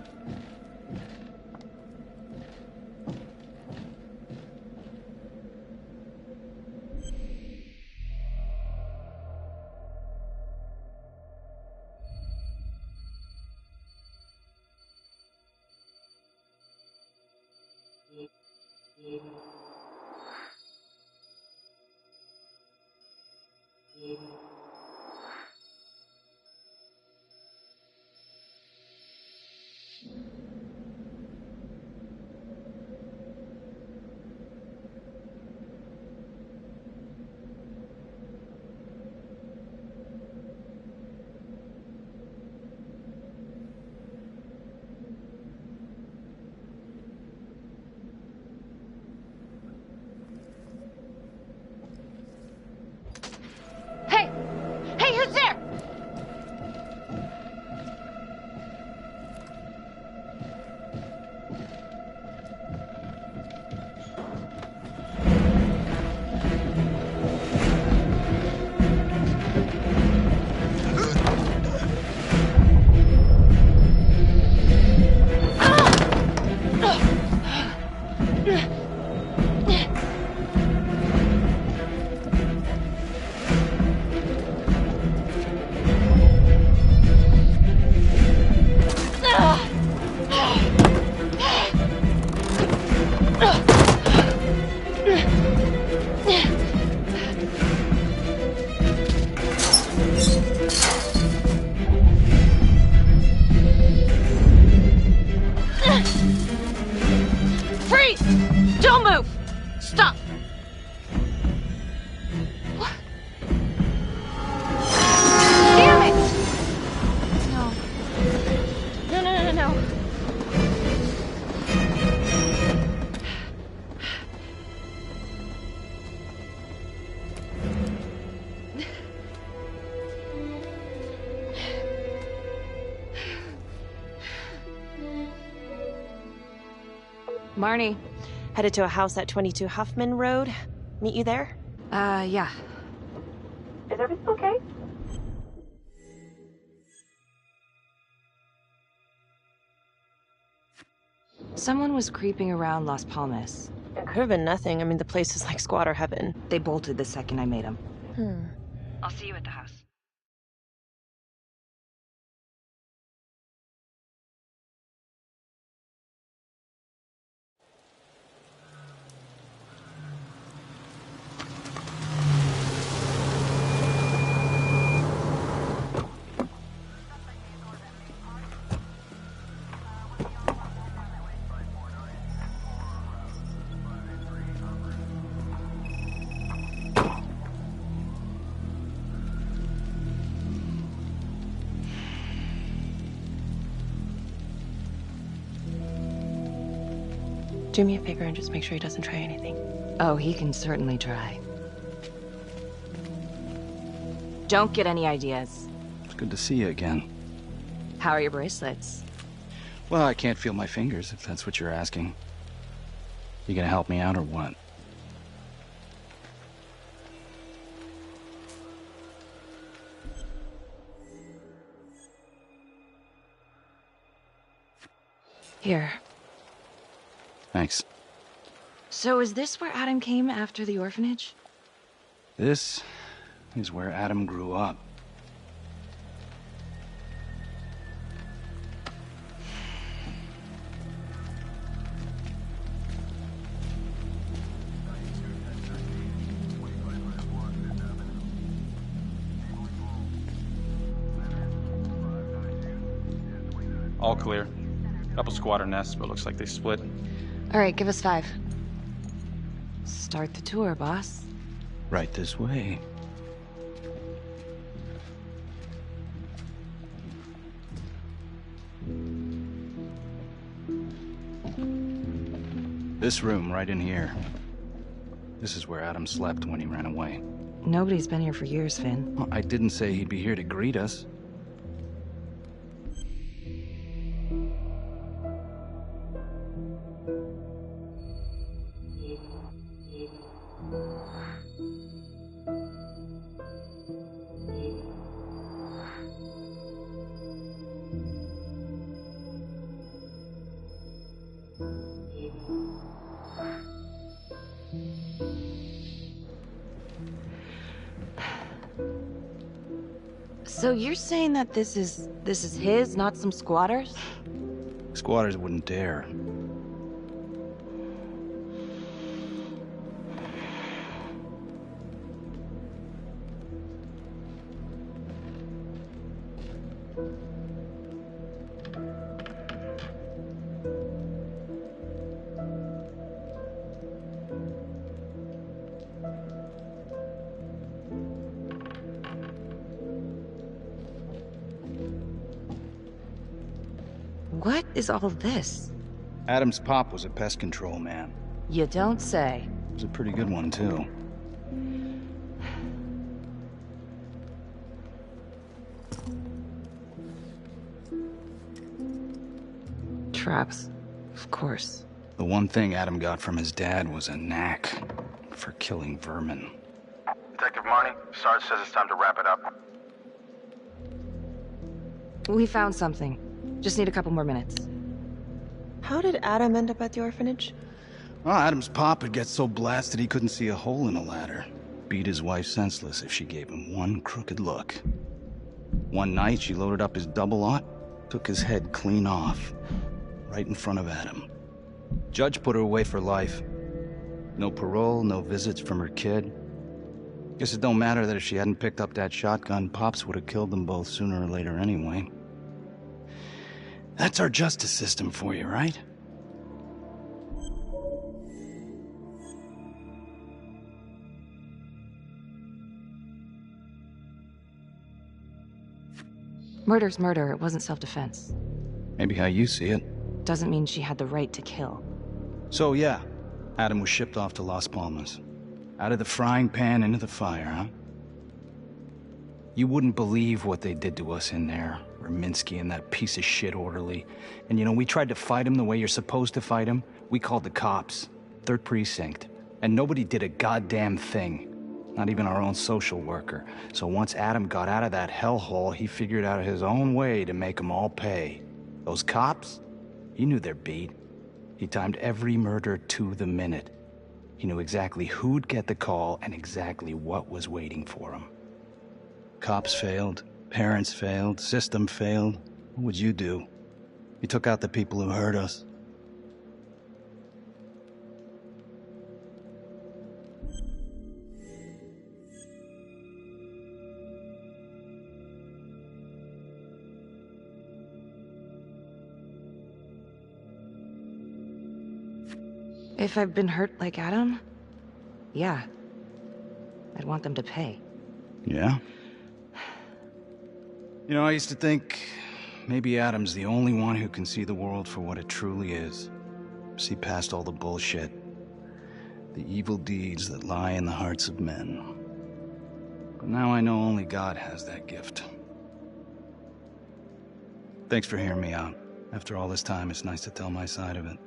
Hey! Hey, who's there? Freeze! Don't move! Stop! What? Damn it! No. No. Marnie, headed to a house at 22 Huffman Road. Meet you there? Yeah. Is everything okay? Someone was creeping around Las Palmas. It could have been nothing. I mean, the place is like squatter heaven. They bolted the second I made them. I'll see you at the house. Do me a favor and just make sure he doesn't try anything. Oh, he can certainly try. Don't get any ideas. It's good to see you again. How are your bracelets? Well, I can't feel my fingers, if that's what you're asking. You gonna help me out or what? Here. Thanks. So is this where Adam came after the orphanage? This is where Adam grew up. All clear. Couple squatter nests, but looks like they split. All right, give us 5. Start the tour, boss. Right this way. This room right in here. This is where Adam slept when he ran away. Nobody's been here for years, Finn. Well, I didn't say he'd be here to greet us. So you're saying that this is his, not some squatters? Squatters wouldn't dare. What is all this? Adam's pop was a pest control man. You don't say. He was a pretty good one, too. Traps. Of course. The one thing Adam got from his dad was a knack for killing vermin. Detective Marnie, Sarge says it's time to wrap it up. We found something. Just need a couple more minutes. How did Adam end up at the orphanage? Well, Adam's pop would get so blasted he couldn't see a hole in a ladder. Beat his wife senseless if she gave him one crooked look. One night, she loaded up his double-aught, took his head clean off, right in front of Adam. Judge put her away for life. No parole, no visits from her kid. Guess it don't matter that if she hadn't picked up that shotgun, Pops would have killed them both sooner or later anyway. That's our justice system for you, right? Murder's murder. It wasn't self-defense. Maybe how you see it. Doesn't mean she had the right to kill. So yeah, Adam was shipped off to Las Palmas. Out of the frying pan into the fire, huh? You wouldn't believe what they did to us in there. Raminsky and that piece of shit orderly. And you know, we tried to fight him the way you're supposed to fight him. We called the cops. 3rd Precinct. And nobody did a goddamn thing. Not even our own social worker. So once Adam got out of that hellhole, he figured out his own way to make them all pay. Those cops? He knew their beat. He timed every murder to the minute. He knew exactly who'd get the call and exactly what was waiting for him. Cops failed, parents failed, system failed. What would you do? You took out the people who hurt us. If I've been hurt like Adam, yeah. I'd want them to pay. Yeah? You know, I used to think maybe Adam's the only one who can see the world for what it truly is. See past all the bullshit. The evil deeds that lie in the hearts of men. But now I know only God has that gift. Thanks for hearing me out. After all this time, it's nice to tell my side of it.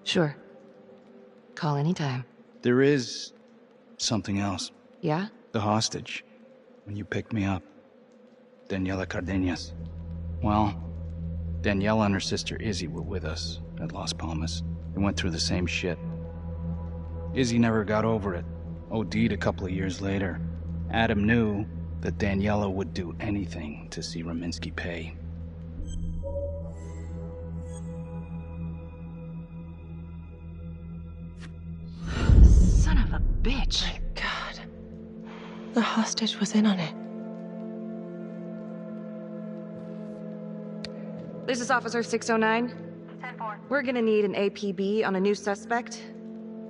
Sure. Call anytime. There is something else. Yeah? The hostage. When you picked me up. Daniela Cardenas. Well, Daniela and her sister Izzy were with us at Las Palmas. They went through the same shit. Izzy never got over it. OD'd a couple of years later. Adam knew that Daniela would do anything to see Raminsky pay. Son of a bitch. My God. The hostage was in on it. This is Officer 609. 10-4. We're gonna need an APB on a new suspect.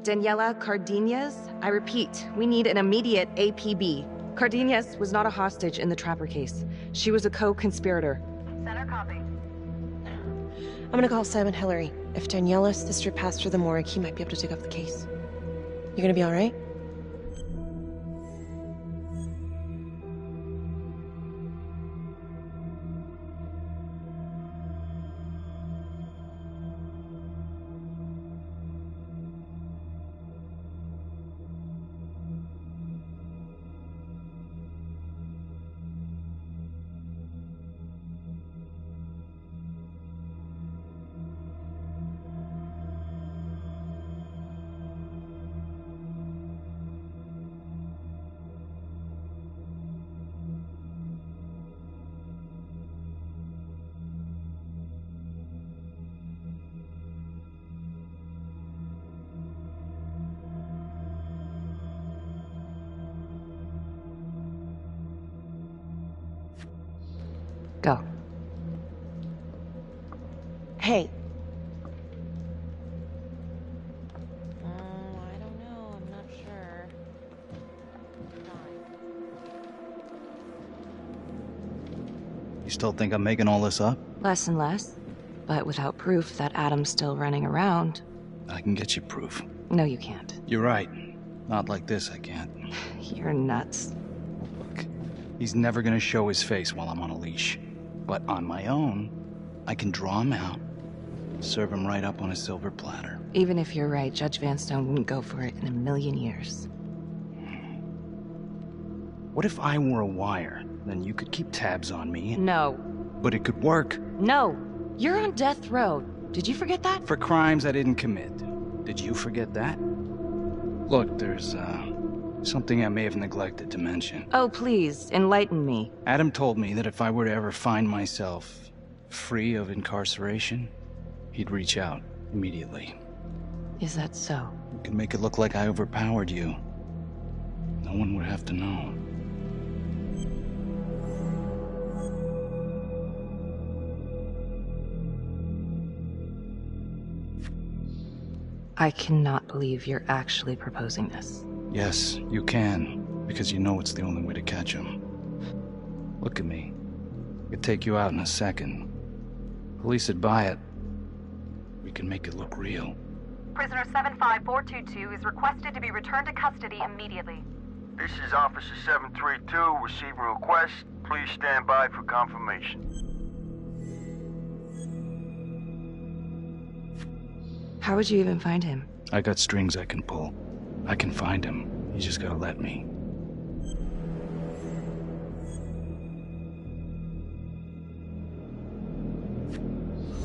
Daniela Cardenas. I repeat, we need an immediate APB. Cardenas was not a hostage in the Trapper case. She was a co-conspirator. Center copy. I'm gonna call Sam and Hillary. If Daniela's sister passed through the morgue, he might be able to take up the case. You gonna be all right? Hey. I don't know. I'm not sure. You still think I'm making all this up? Less and less. But without proof that Adam's still running around... I can get you proof. No, you can't. You're right. Not like this, I can't. You're nuts. Look, he's never gonna show his face while I'm on a leash. But on my own, I can draw him out, serve him right up on a silver platter. Even if you're right, Judge Vanstone wouldn't go for it in a million years. What if I were a wire? Then you could keep tabs on me. No. But it could work. No. You're on death row. Did you forget that? For crimes I didn't commit. Did you forget that? Look, there's, something I may have neglected to mention. Oh, please, enlighten me. Adam told me that if I were to ever find myself free of incarceration, he'd reach out immediately. Is that so? You can make it look like I overpowered you. No one would have to know. I cannot believe you're actually proposing this. Yes, you can, because you know it's the only way to catch him. Look at me. I could take you out in a second. Police would buy it. We can make it look real. Prisoner 75422 is requested to be returned to custody immediately. This is Officer 732 receiving request. Please stand by for confirmation. How would you even find him? I got strings I can pull. I can find him. You just gotta let me.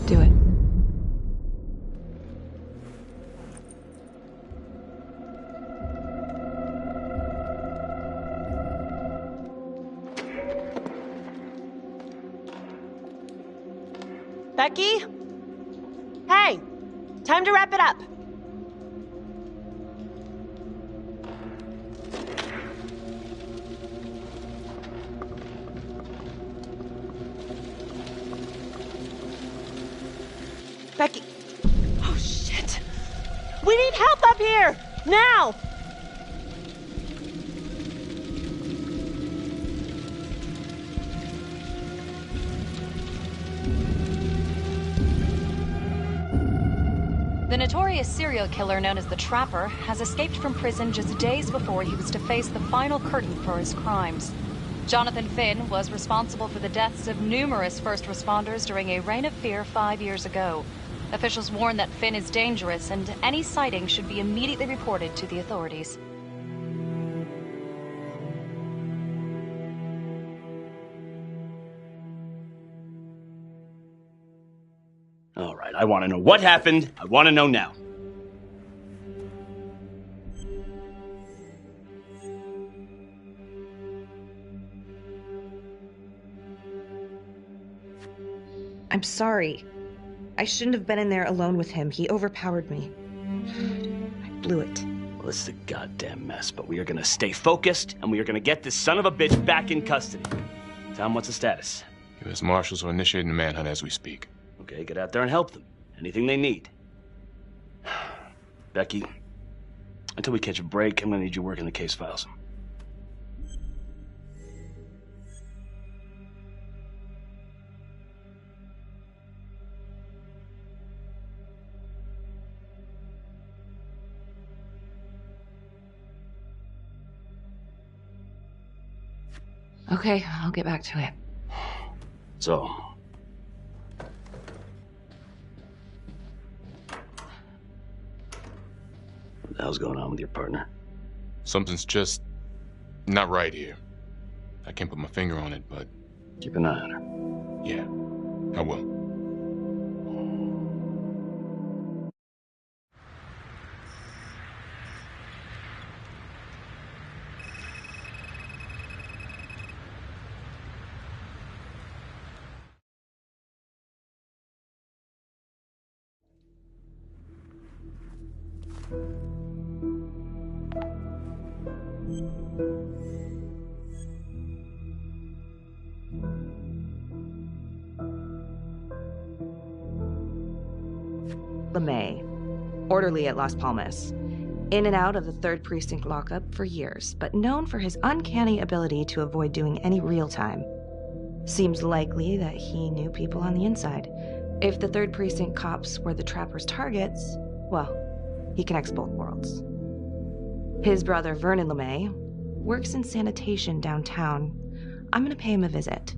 Do it. Becky? Hey! Time to wrap it up. Becky. Oh, shit. We need help up here! Now! The notorious serial killer known as the Trapper has escaped from prison just days before he was to face the final curtain for his crimes. Jonathan Finn was responsible for the deaths of numerous first responders during a reign of fear 5 years ago. Officials warn that Finn is dangerous and any sighting should be immediately reported to the authorities. All right, I want to know what happened. I want to know now. I'm sorry. I shouldn't have been in there alone with him. He overpowered me. I blew it. Well, this is a goddamn mess, but we are going to stay focused, and we are going to get this son of a bitch back in custody. Tom, what's the status? U.S. Marshals are initiating the manhunt as we speak. Okay, get out there and help them. Anything they need. Becky, until we catch a break, I'm gonna need you working the case files. Okay, I'll get back to it. So, what the hell's going on with your partner? Something's just not right here. I can't put my finger on it, but... Keep an eye on her. Yeah, I will. LeMay, orderly at Las Palmas. In and out of the 3rd Precinct lockup for years, but known for his uncanny ability to avoid doing any real time. Seems likely that he knew people on the inside. If the 3rd Precinct cops were the Trapper's targets, well, he connects both worlds. His brother, Vernon LeMay, works in sanitation downtown. I'm gonna pay him a visit.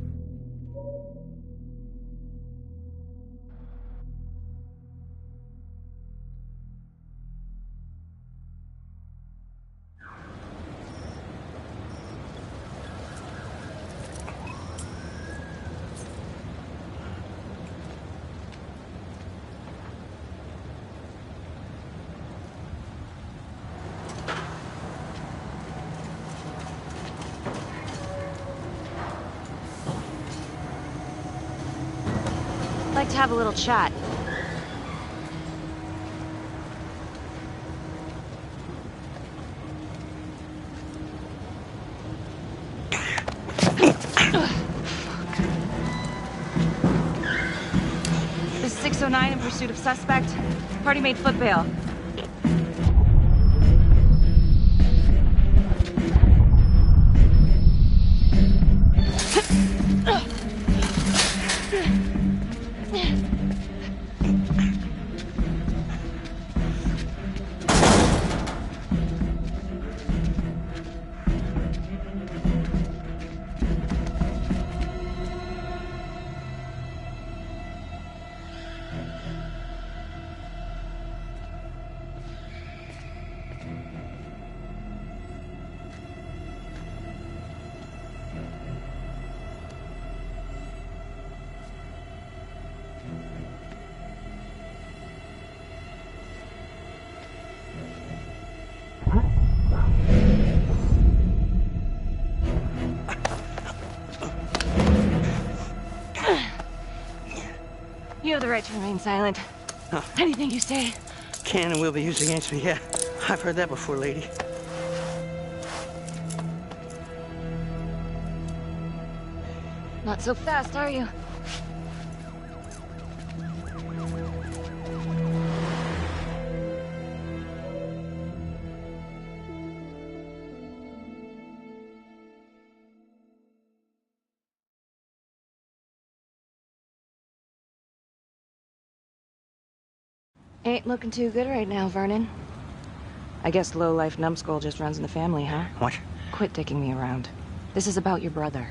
Like to have a little chat. This is 609 in pursuit of suspect. Party made foot bail. You have the right to remain silent. Huh. Anything you say. Can and will be used against me, yeah. I've heard that before, lady. Not so fast, are you? Ain't looking too good right now, Vernon. I guess low-life numbskull just runs in the family, huh? What? Quit dicking me around. This is about your brother.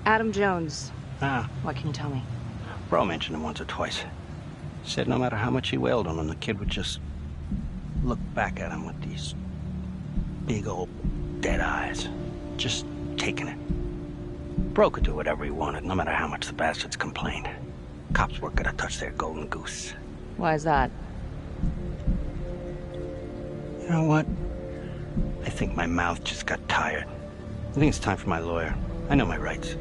Adam Jones. Ah. What can you tell me? Bro mentioned him once or twice. Said no matter how much he wailed on him, the kid would just look back at him with these big old dead eyes. Just taking it. Bro could do whatever he wanted, no matter how much the bastards complained. Cops weren't gonna touch their golden goose. Why is that? You know what? I think my mouth just got tired. I think it's time for my lawyer. I know my rights.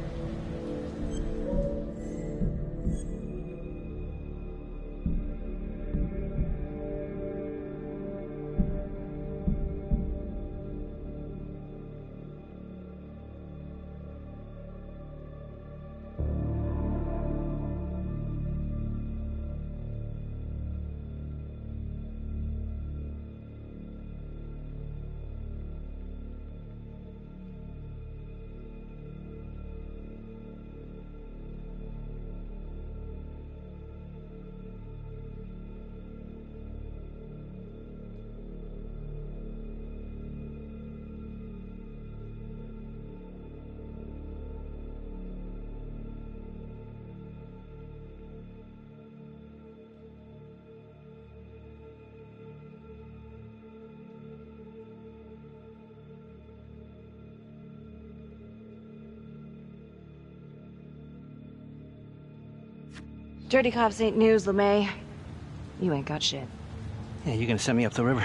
Dirty cops ain't news, LeMay. You ain't got shit. Yeah, you gonna send me up the river?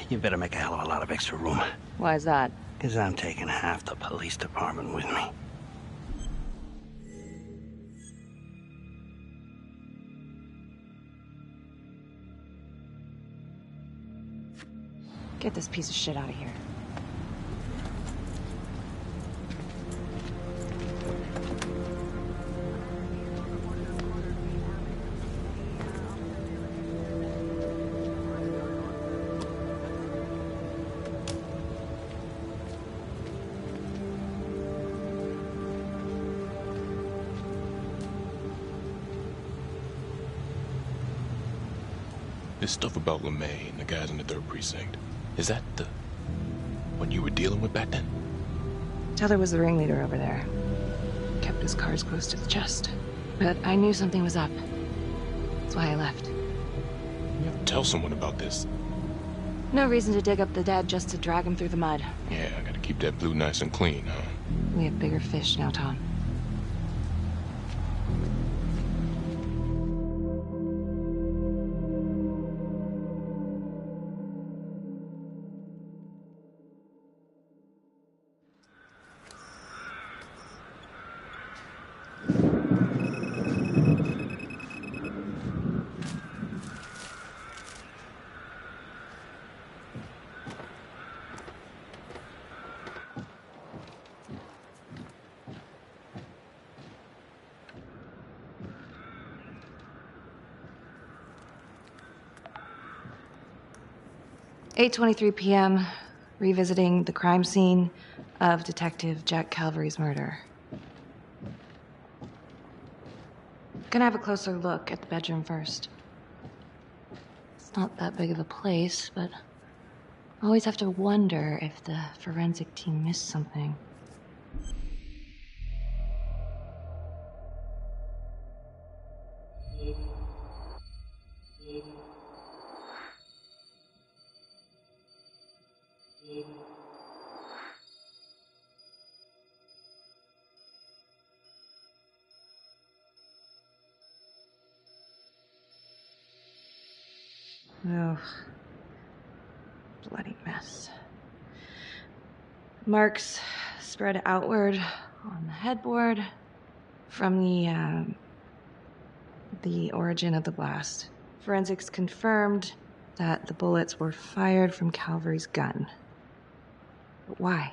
You better make a hell of a lot of extra room. Why is that? Because I'm taking half the police department with me. Get this piece of shit out of here. This stuff about LeMay and the guys in the 3rd Precinct, is that the one you were dealing with back then? Teller was the ringleader over there. Kept his cards close to the chest. But I knew something was up. That's why I left. You have to tell someone about this. No reason to dig up the dead just to drag him through the mud. Yeah, I gotta keep that blue nice and clean, huh? We have bigger fish now, Tom. "8:23 p.m., revisiting the crime scene of Detective Jack Calvary's murder. Gonna have a closer look at the bedroom first. It's not that big of a place, but I always have to wonder if the forensic team missed something. Oh, bloody mess. Marks spread outward on the headboard from the origin of the blast. Forensics confirmed that the bullets were fired from Calvary's gun. But why?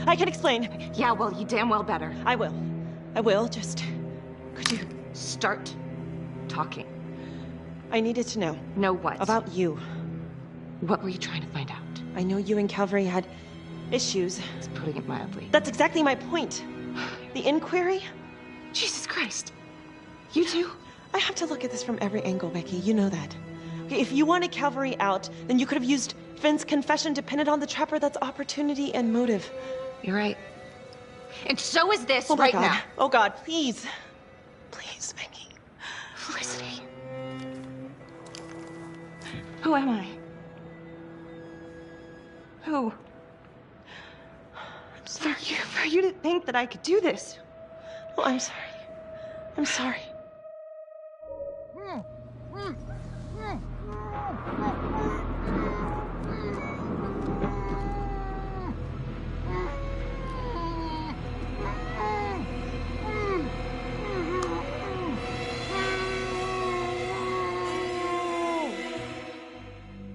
I can explain. Yeah, well, you damn well better. I will. I will, just... Could you... Start talking. I needed to know. Know what? About you. What were you trying to find out? I know you and Calvary had issues. It's putting it mildly. That's exactly my point. The inquiry? Jesus Christ. You too? I have to look at this from every angle, Becky. You know that. Okay, if you wanted Calvary out, then you could have used Finn's confession to pin it on the trapper. That's opportunity and motive. You're right. And so is this oh right my God. now. Oh God, please. Please, Becky. Felicity. Who am I? Who? I'm sorry. For you to think that I could do this. Oh, I'm sorry. I'm sorry.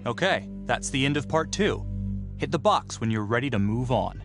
Okay, that's the end of part 2. Hit the box when you're ready to move on.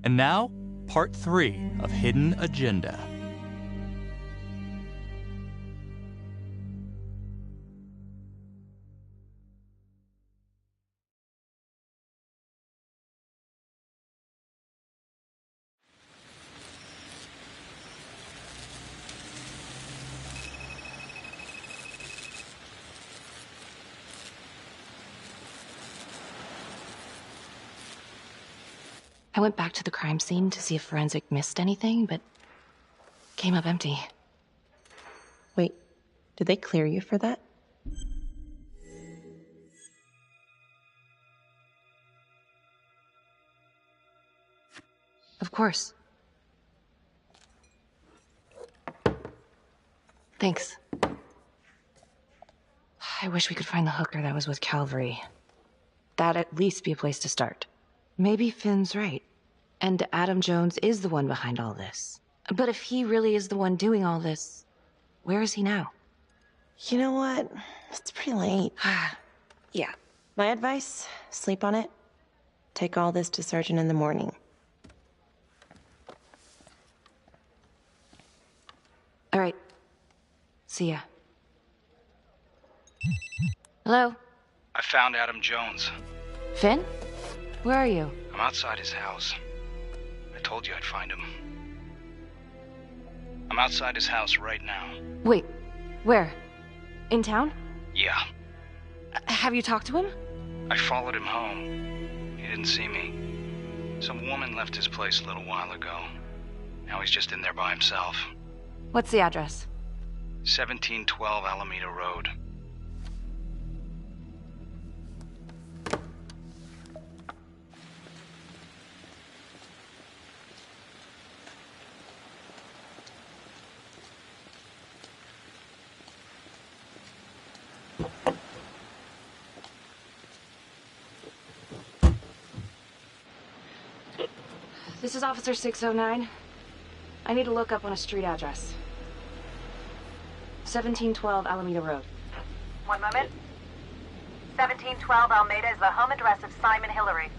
And now, part 3 of Hidden Agenda. I went back to the crime scene to see if forensic missed anything, but came up empty. Wait, did they clear you for that? Of course. Thanks. I wish we could find the hooker that was with Calvary. That'd at least be a place to start. Maybe Finn's right, and Adam Jones is the one behind all this. But if he really is the one doing all this, where is he now? You know what? It's pretty late. Yeah. My advice, sleep on it. Take all this to Sergeant in the morning. All right. See ya. Hello? I found Adam Jones. Finn? Where are you? I'm outside his house. I told you I'd find him. I'm outside his house right now. Wait, where? In town? Yeah. Have you talked to him? I followed him home. He didn't see me. Some woman left his place a little while ago. Now he's just in there by himself. What's the address? 1712 Alameda Road. This is Officer 609. I need to look up on a street address. 1712 Alameda Road. One moment. 1712 Alameda is the home address of Simon Hillary.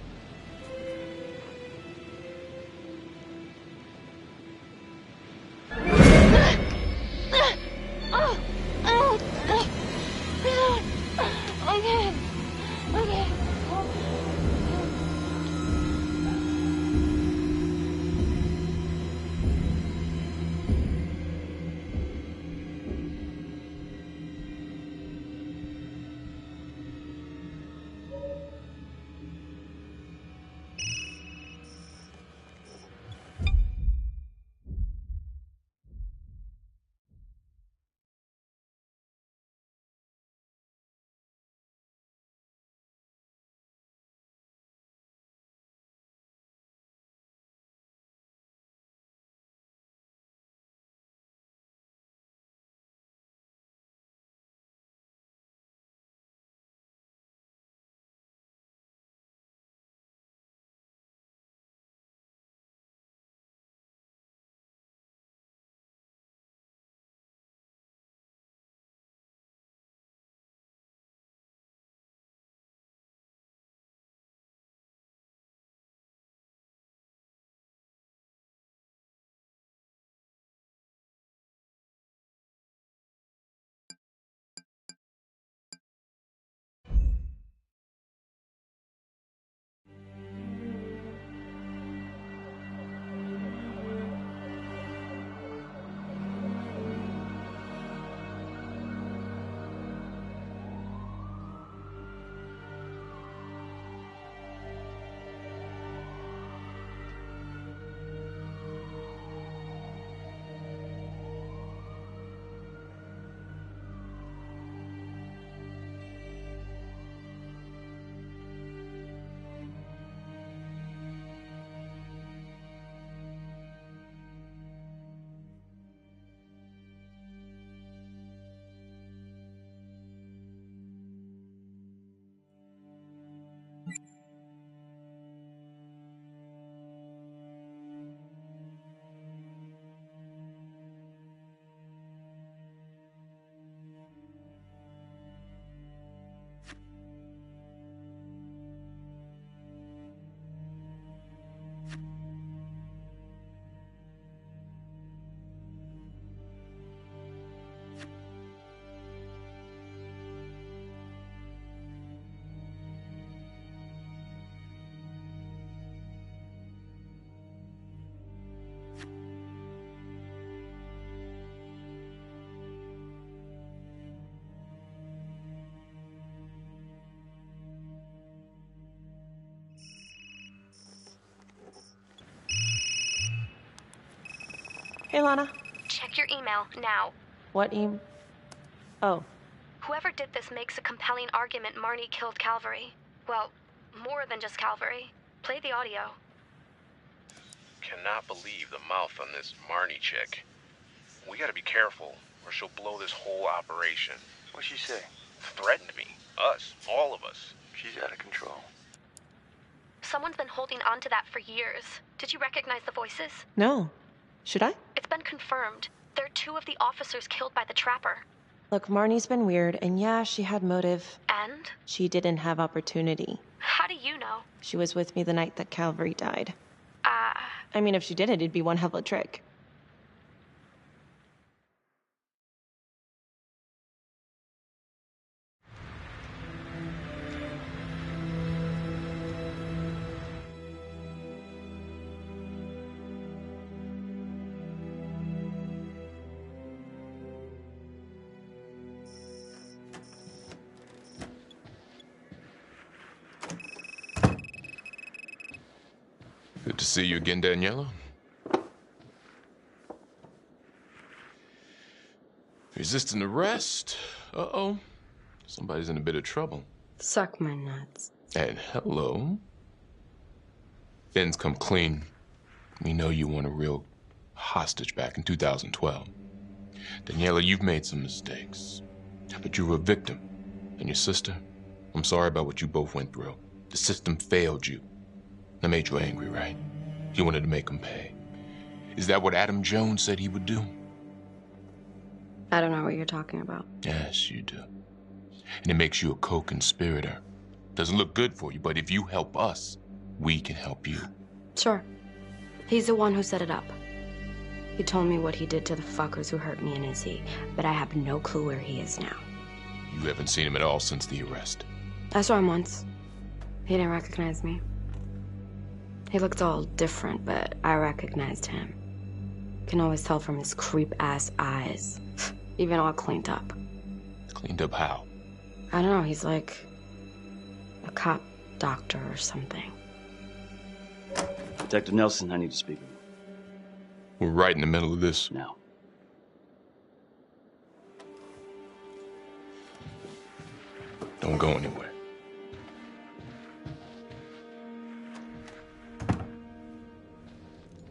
Okay. Hey, Lana. Check your email now. What Oh. Whoever did this makes a compelling argument Marnie killed Calvary. Well, more than just Calvary. Play the audio. Cannot believe the mouth on this Marnie chick. We gotta be careful, or she'll blow this whole operation. What'd she say? Threatened me. Us. All of us. She's out of control. Someone's been holding on to that for years. Did you recognize the voices? No. Should I? It's been confirmed. They're two of the officers killed by the trapper. Look, Marnie's been weird, and yeah, she had motive. And? She didn't have opportunity. How do you know? She was with me the night that Calvary died. I mean, if she did it, it'd be one hell of a trick. Good to see you again, Daniela. Resisting arrest? Uh-oh. Somebody's in a bit of trouble. Suck my nuts. And hello. Finn's come clean. We know you weren't a real hostage back in 2012. Daniela, you've made some mistakes. But you were a victim. And your sister, I'm sorry about what you both went through. The system failed you. That made you angry, right? You wanted to make him pay. Is that what Adam Jones said he would do? I don't know what you're talking about. Yes, you do. And it makes you a co-conspirator. Doesn't look good for you, but if you help us, we can help you. Sure. He's the one who set it up. He told me what he did to the fuckers who hurt me and Izzy, but I have no clue where he is now. You haven't seen him at all since the arrest. I saw him once. He didn't recognize me. He looked all different, but I recognized him. Can always tell from his creep-ass eyes. Even all cleaned up. Cleaned up how? I don't know, he's like a cop doctor or something. Detective Nelson, I need to speak with you. We're right in the middle of this. Now. Don't go anywhere.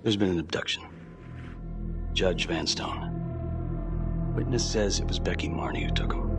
There's been an abduction. Judge Vanstone. Witness says it was Becky Marnie who took him.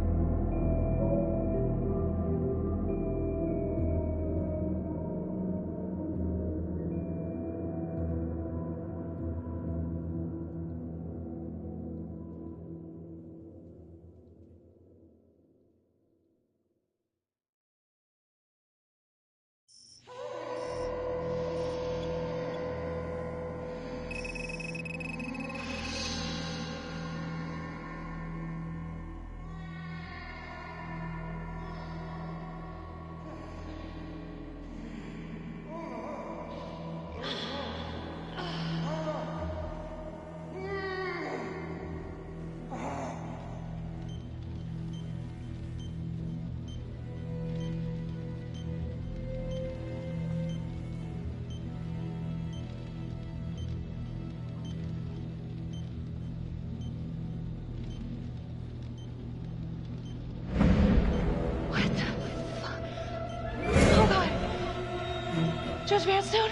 Judge Vanstone?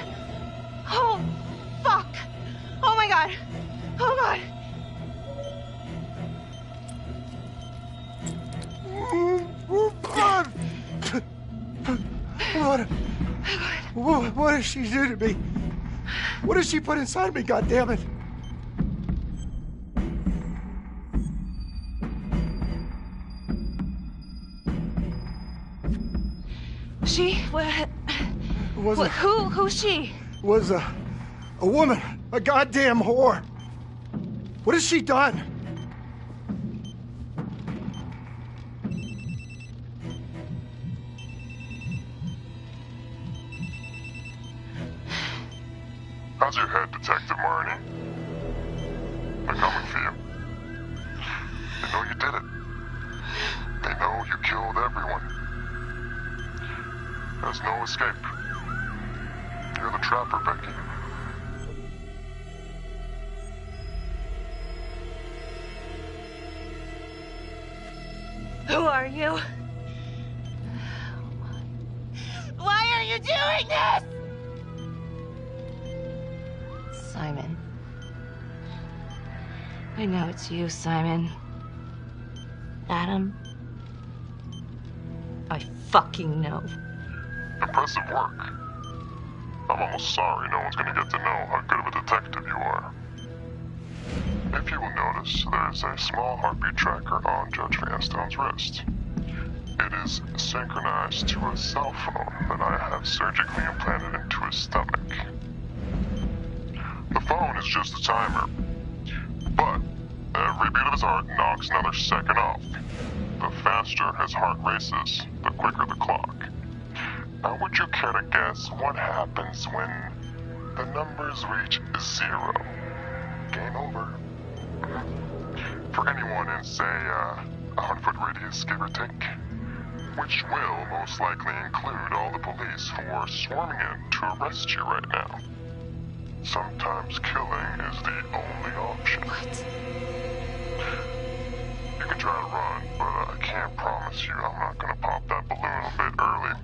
Oh, fuck! Oh my god! Oh god! What did she do to me? What did she put inside me, goddammit? She? Who's she? Was a woman, a goddamn whore. What has she done? How's your head, Detective Marnie? They're coming for you. They know you did it. They know you killed everyone. There's no escape. You're the trapper, Becky. Who are you? Why are you doing this? Simon. I know it's you, Simon. Adam. I fucking know. Impressive work. I'm almost sorry no one's gonna get to know how good of a detective you are. If you will notice, there's a small heartbeat tracker on Judge Vanstone's wrist. It is synchronized to a cell phone that I have surgically implanted into his stomach. The phone is just a timer, but every beat of his heart knocks another second off. The faster his heart races, the quicker the clock. Now, would you care to guess what happens when the numbers reach 0? Game over. For anyone in, say, a 100-foot radius, give or take, which will most likely include all the police who are swarming in to arrest you right now. Sometimes killing is the only option. What? You can try to run, but I can't promise you I'm not gonna pop that balloon a bit early.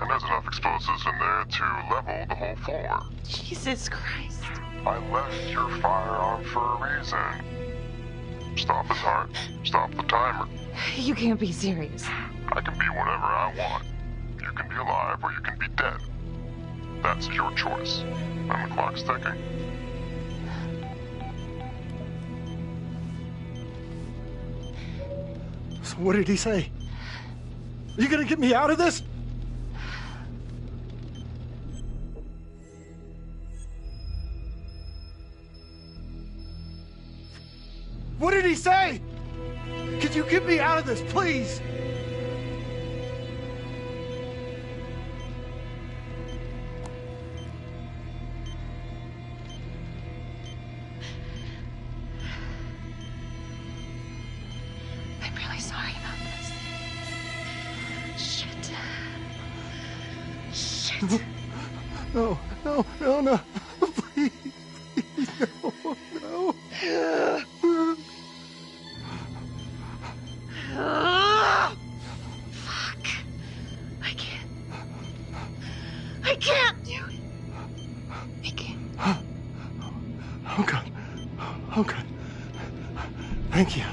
And there's enough explosives in there to level the whole floor. Jesus Christ. I left your firearm for a reason. Stop his heart. Stop the timer. You can't be serious. I can be whatever I want. You can be alive or you can be dead. That's your choice. And the clock's ticking. So what did he say? Are you gonna get me out of this? What did he say? Could you get me out of this, please? I'm really sorry about this. Shit. Shit. No, no, no, no. Please, please, no, no. Fuck. I can't do it. I can't. Oh, God. Oh, God. Thank you.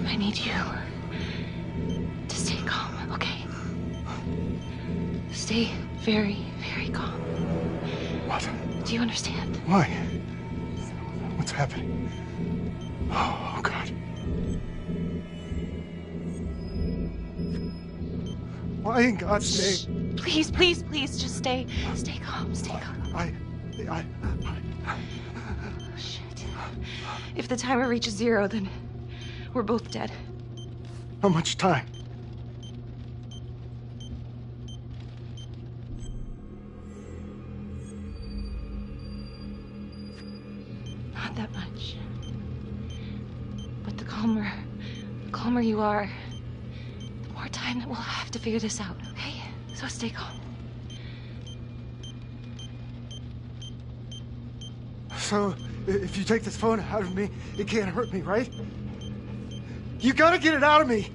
I need you to stay calm, okay? Stay very, very calm. What? Do you understand? Why? What's happening? Oh, God. Why in God's name? Please, please, please, just stay calm, stay calm. I... Oh, shit. If the timer reaches 0, then we're both dead. How much time? Not that much. But the calmer you are, the more time that we'll have to figure this out, okay? So stay calm. So, if you take this phone out of me, it can't hurt me, right? You gotta get it out of me!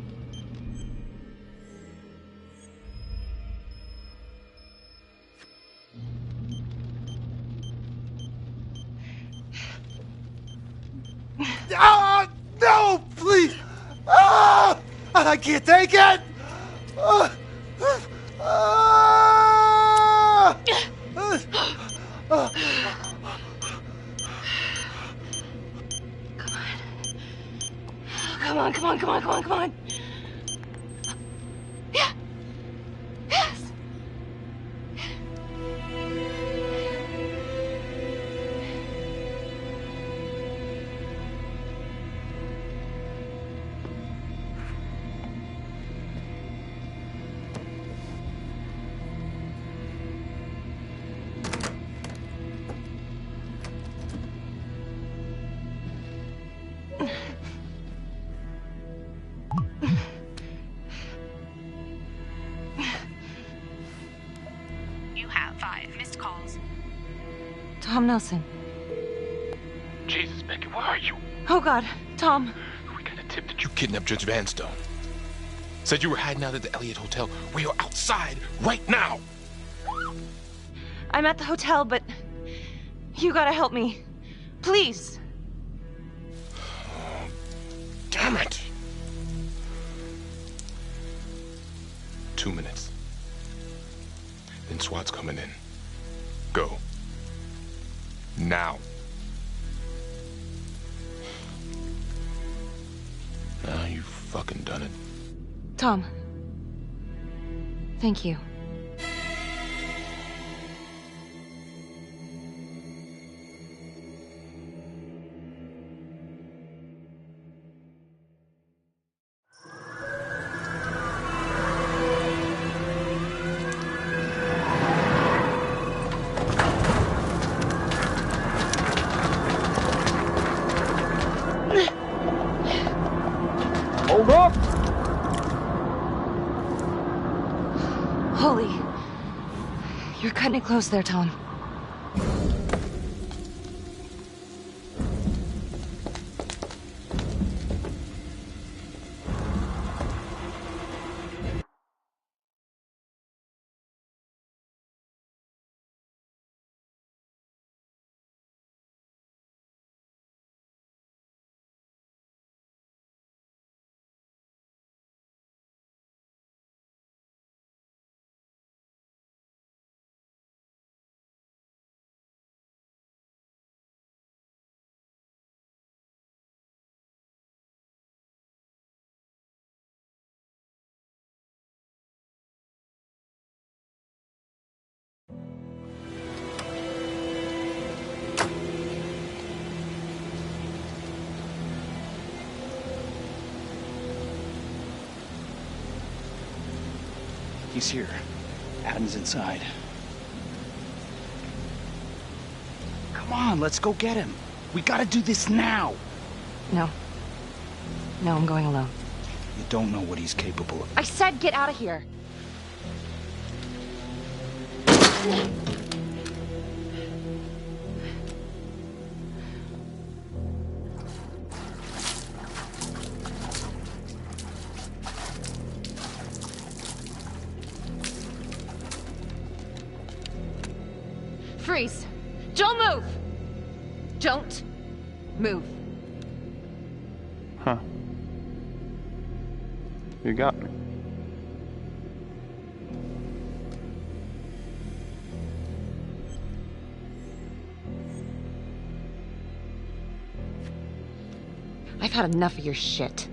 Ah, no, please! Ah, I can't take it! Ah, ah, ah. Come on. Yeah. Yes. Tom Nelson. Jesus, Becky, where are you? Oh God, Tom. We got a tip that you kidnapped Judge Vanstone. Said you were hiding out at the Elliott Hotel. We are outside right now. I'm at the hotel, but you gotta help me. Please. Damn it. 2 minutes. Then SWAT's coming in. Go. Now. Now you fucking done it. Tom. Thank you. Hold up! Holy. You're cutting it close there, Tom. He's here. Adam's inside. Come on, let's go get him. We gotta do this now. No. No, I'm going alone. You don't know what he's capable of. I said get out of here. Freeze! Don't move! Don't move. Huh. You got me. I've had enough of your shit.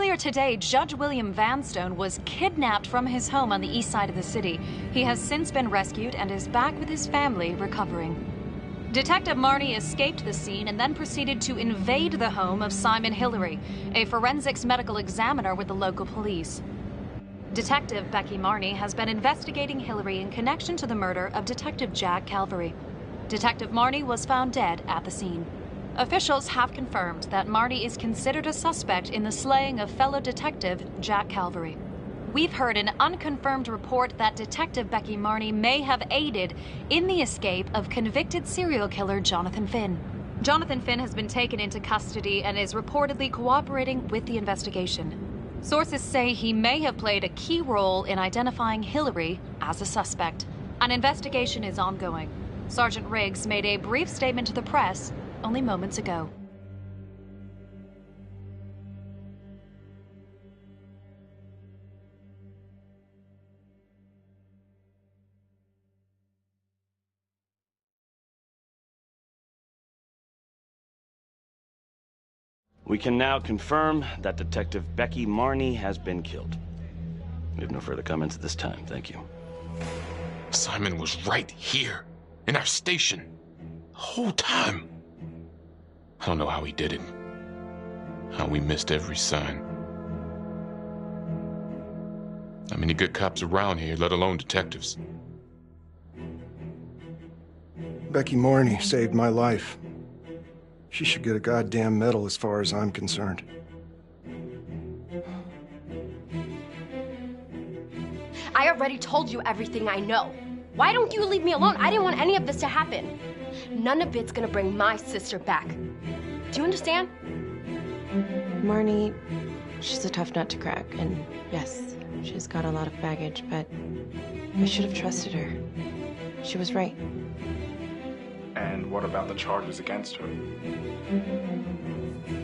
Earlier today, Judge William Vanstone was kidnapped from his home on the east side of the city. He has since been rescued and is back with his family, recovering. Detective Marnie escaped the scene and then proceeded to invade the home of Simon Hillary, a forensics medical examiner with the local police. Detective Becky Marnie has been investigating Hillary in connection to the murder of Detective Jack Calvary. Detective Marnie was found dead at the scene. Officials have confirmed that Marnie is considered a suspect in the slaying of fellow detective Jack Calvary. We've heard an unconfirmed report that Detective Becky Marnie may have aided in the escape of convicted serial killer Jonathan Finn. Jonathan Finn has been taken into custody and is reportedly cooperating with the investigation. Sources say he may have played a key role in identifying Hillary as a suspect. An investigation is ongoing. Sergeant Riggs made a brief statement to the press only moments ago. We can now confirm that Detective Becky Marnie has been killed. We have no further comments at this time. Thank you. Simon was right here, in our station, the whole time. I don't know how he did it. How we missed every sign. Not many good cops around here, let alone detectives. Becky Marnie saved my life. She should get a goddamn medal as far as I'm concerned. I already told you everything I know. Why don't you leave me alone? I didn't want any of this to happen. None of it's gonna bring my sister back. Do you understand? Marnie, she's a tough nut to crack, and yes, she's got a lot of baggage, but I should have trusted her. She was right. And what about the charges against her?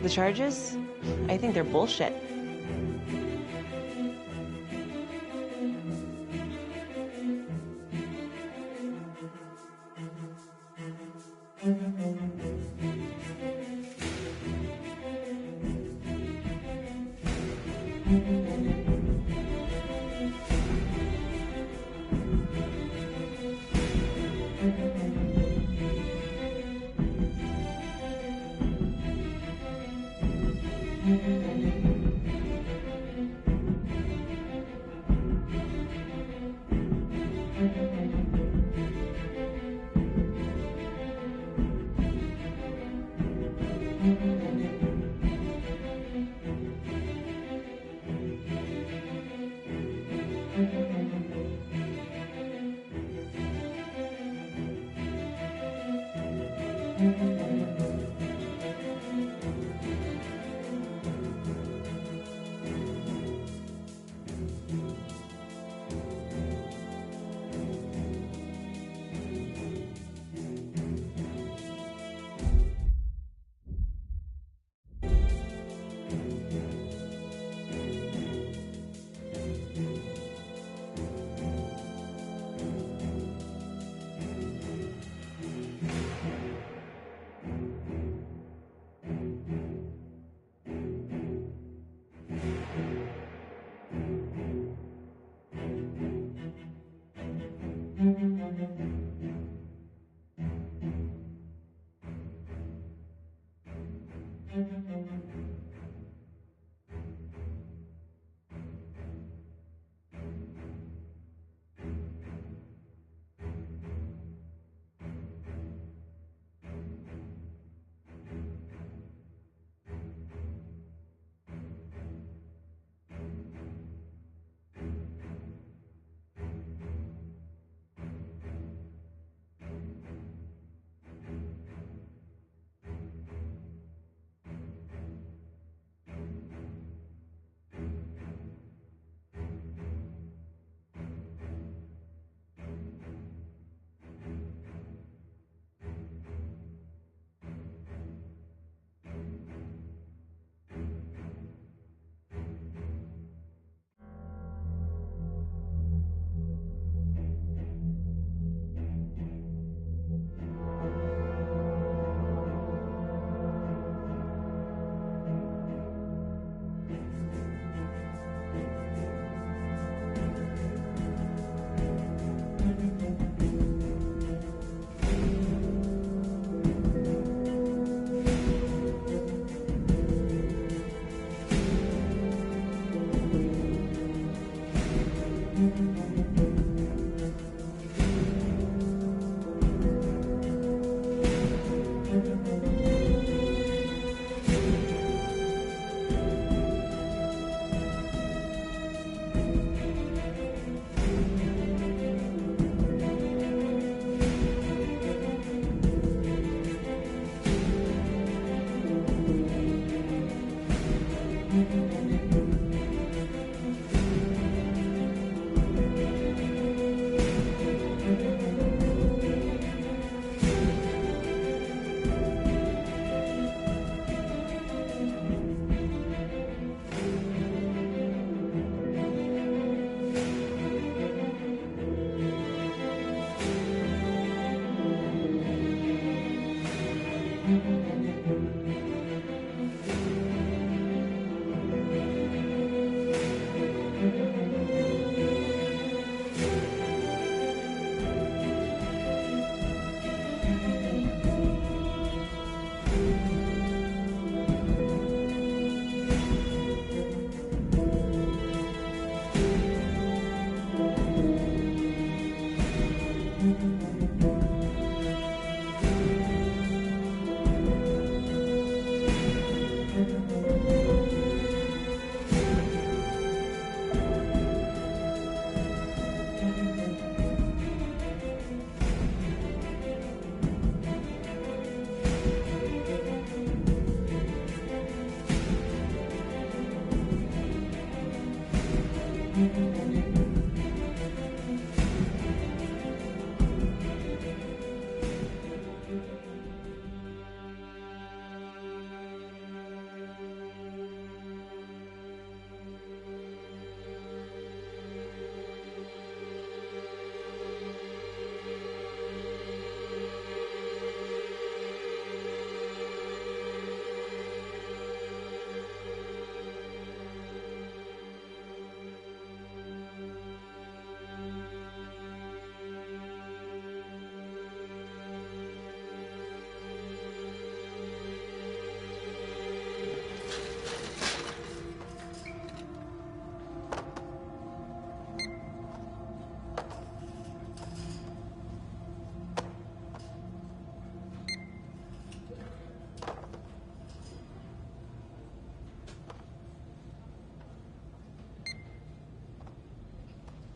The charges? I think they're bullshit.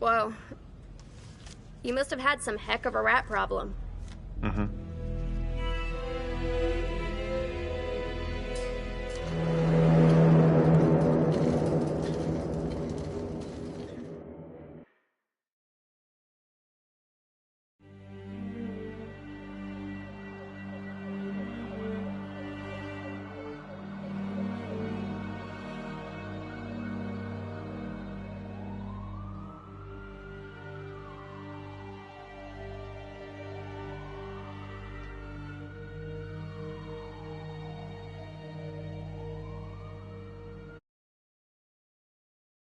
Whoa. You must have had some heck of a rat problem. Mm-hmm.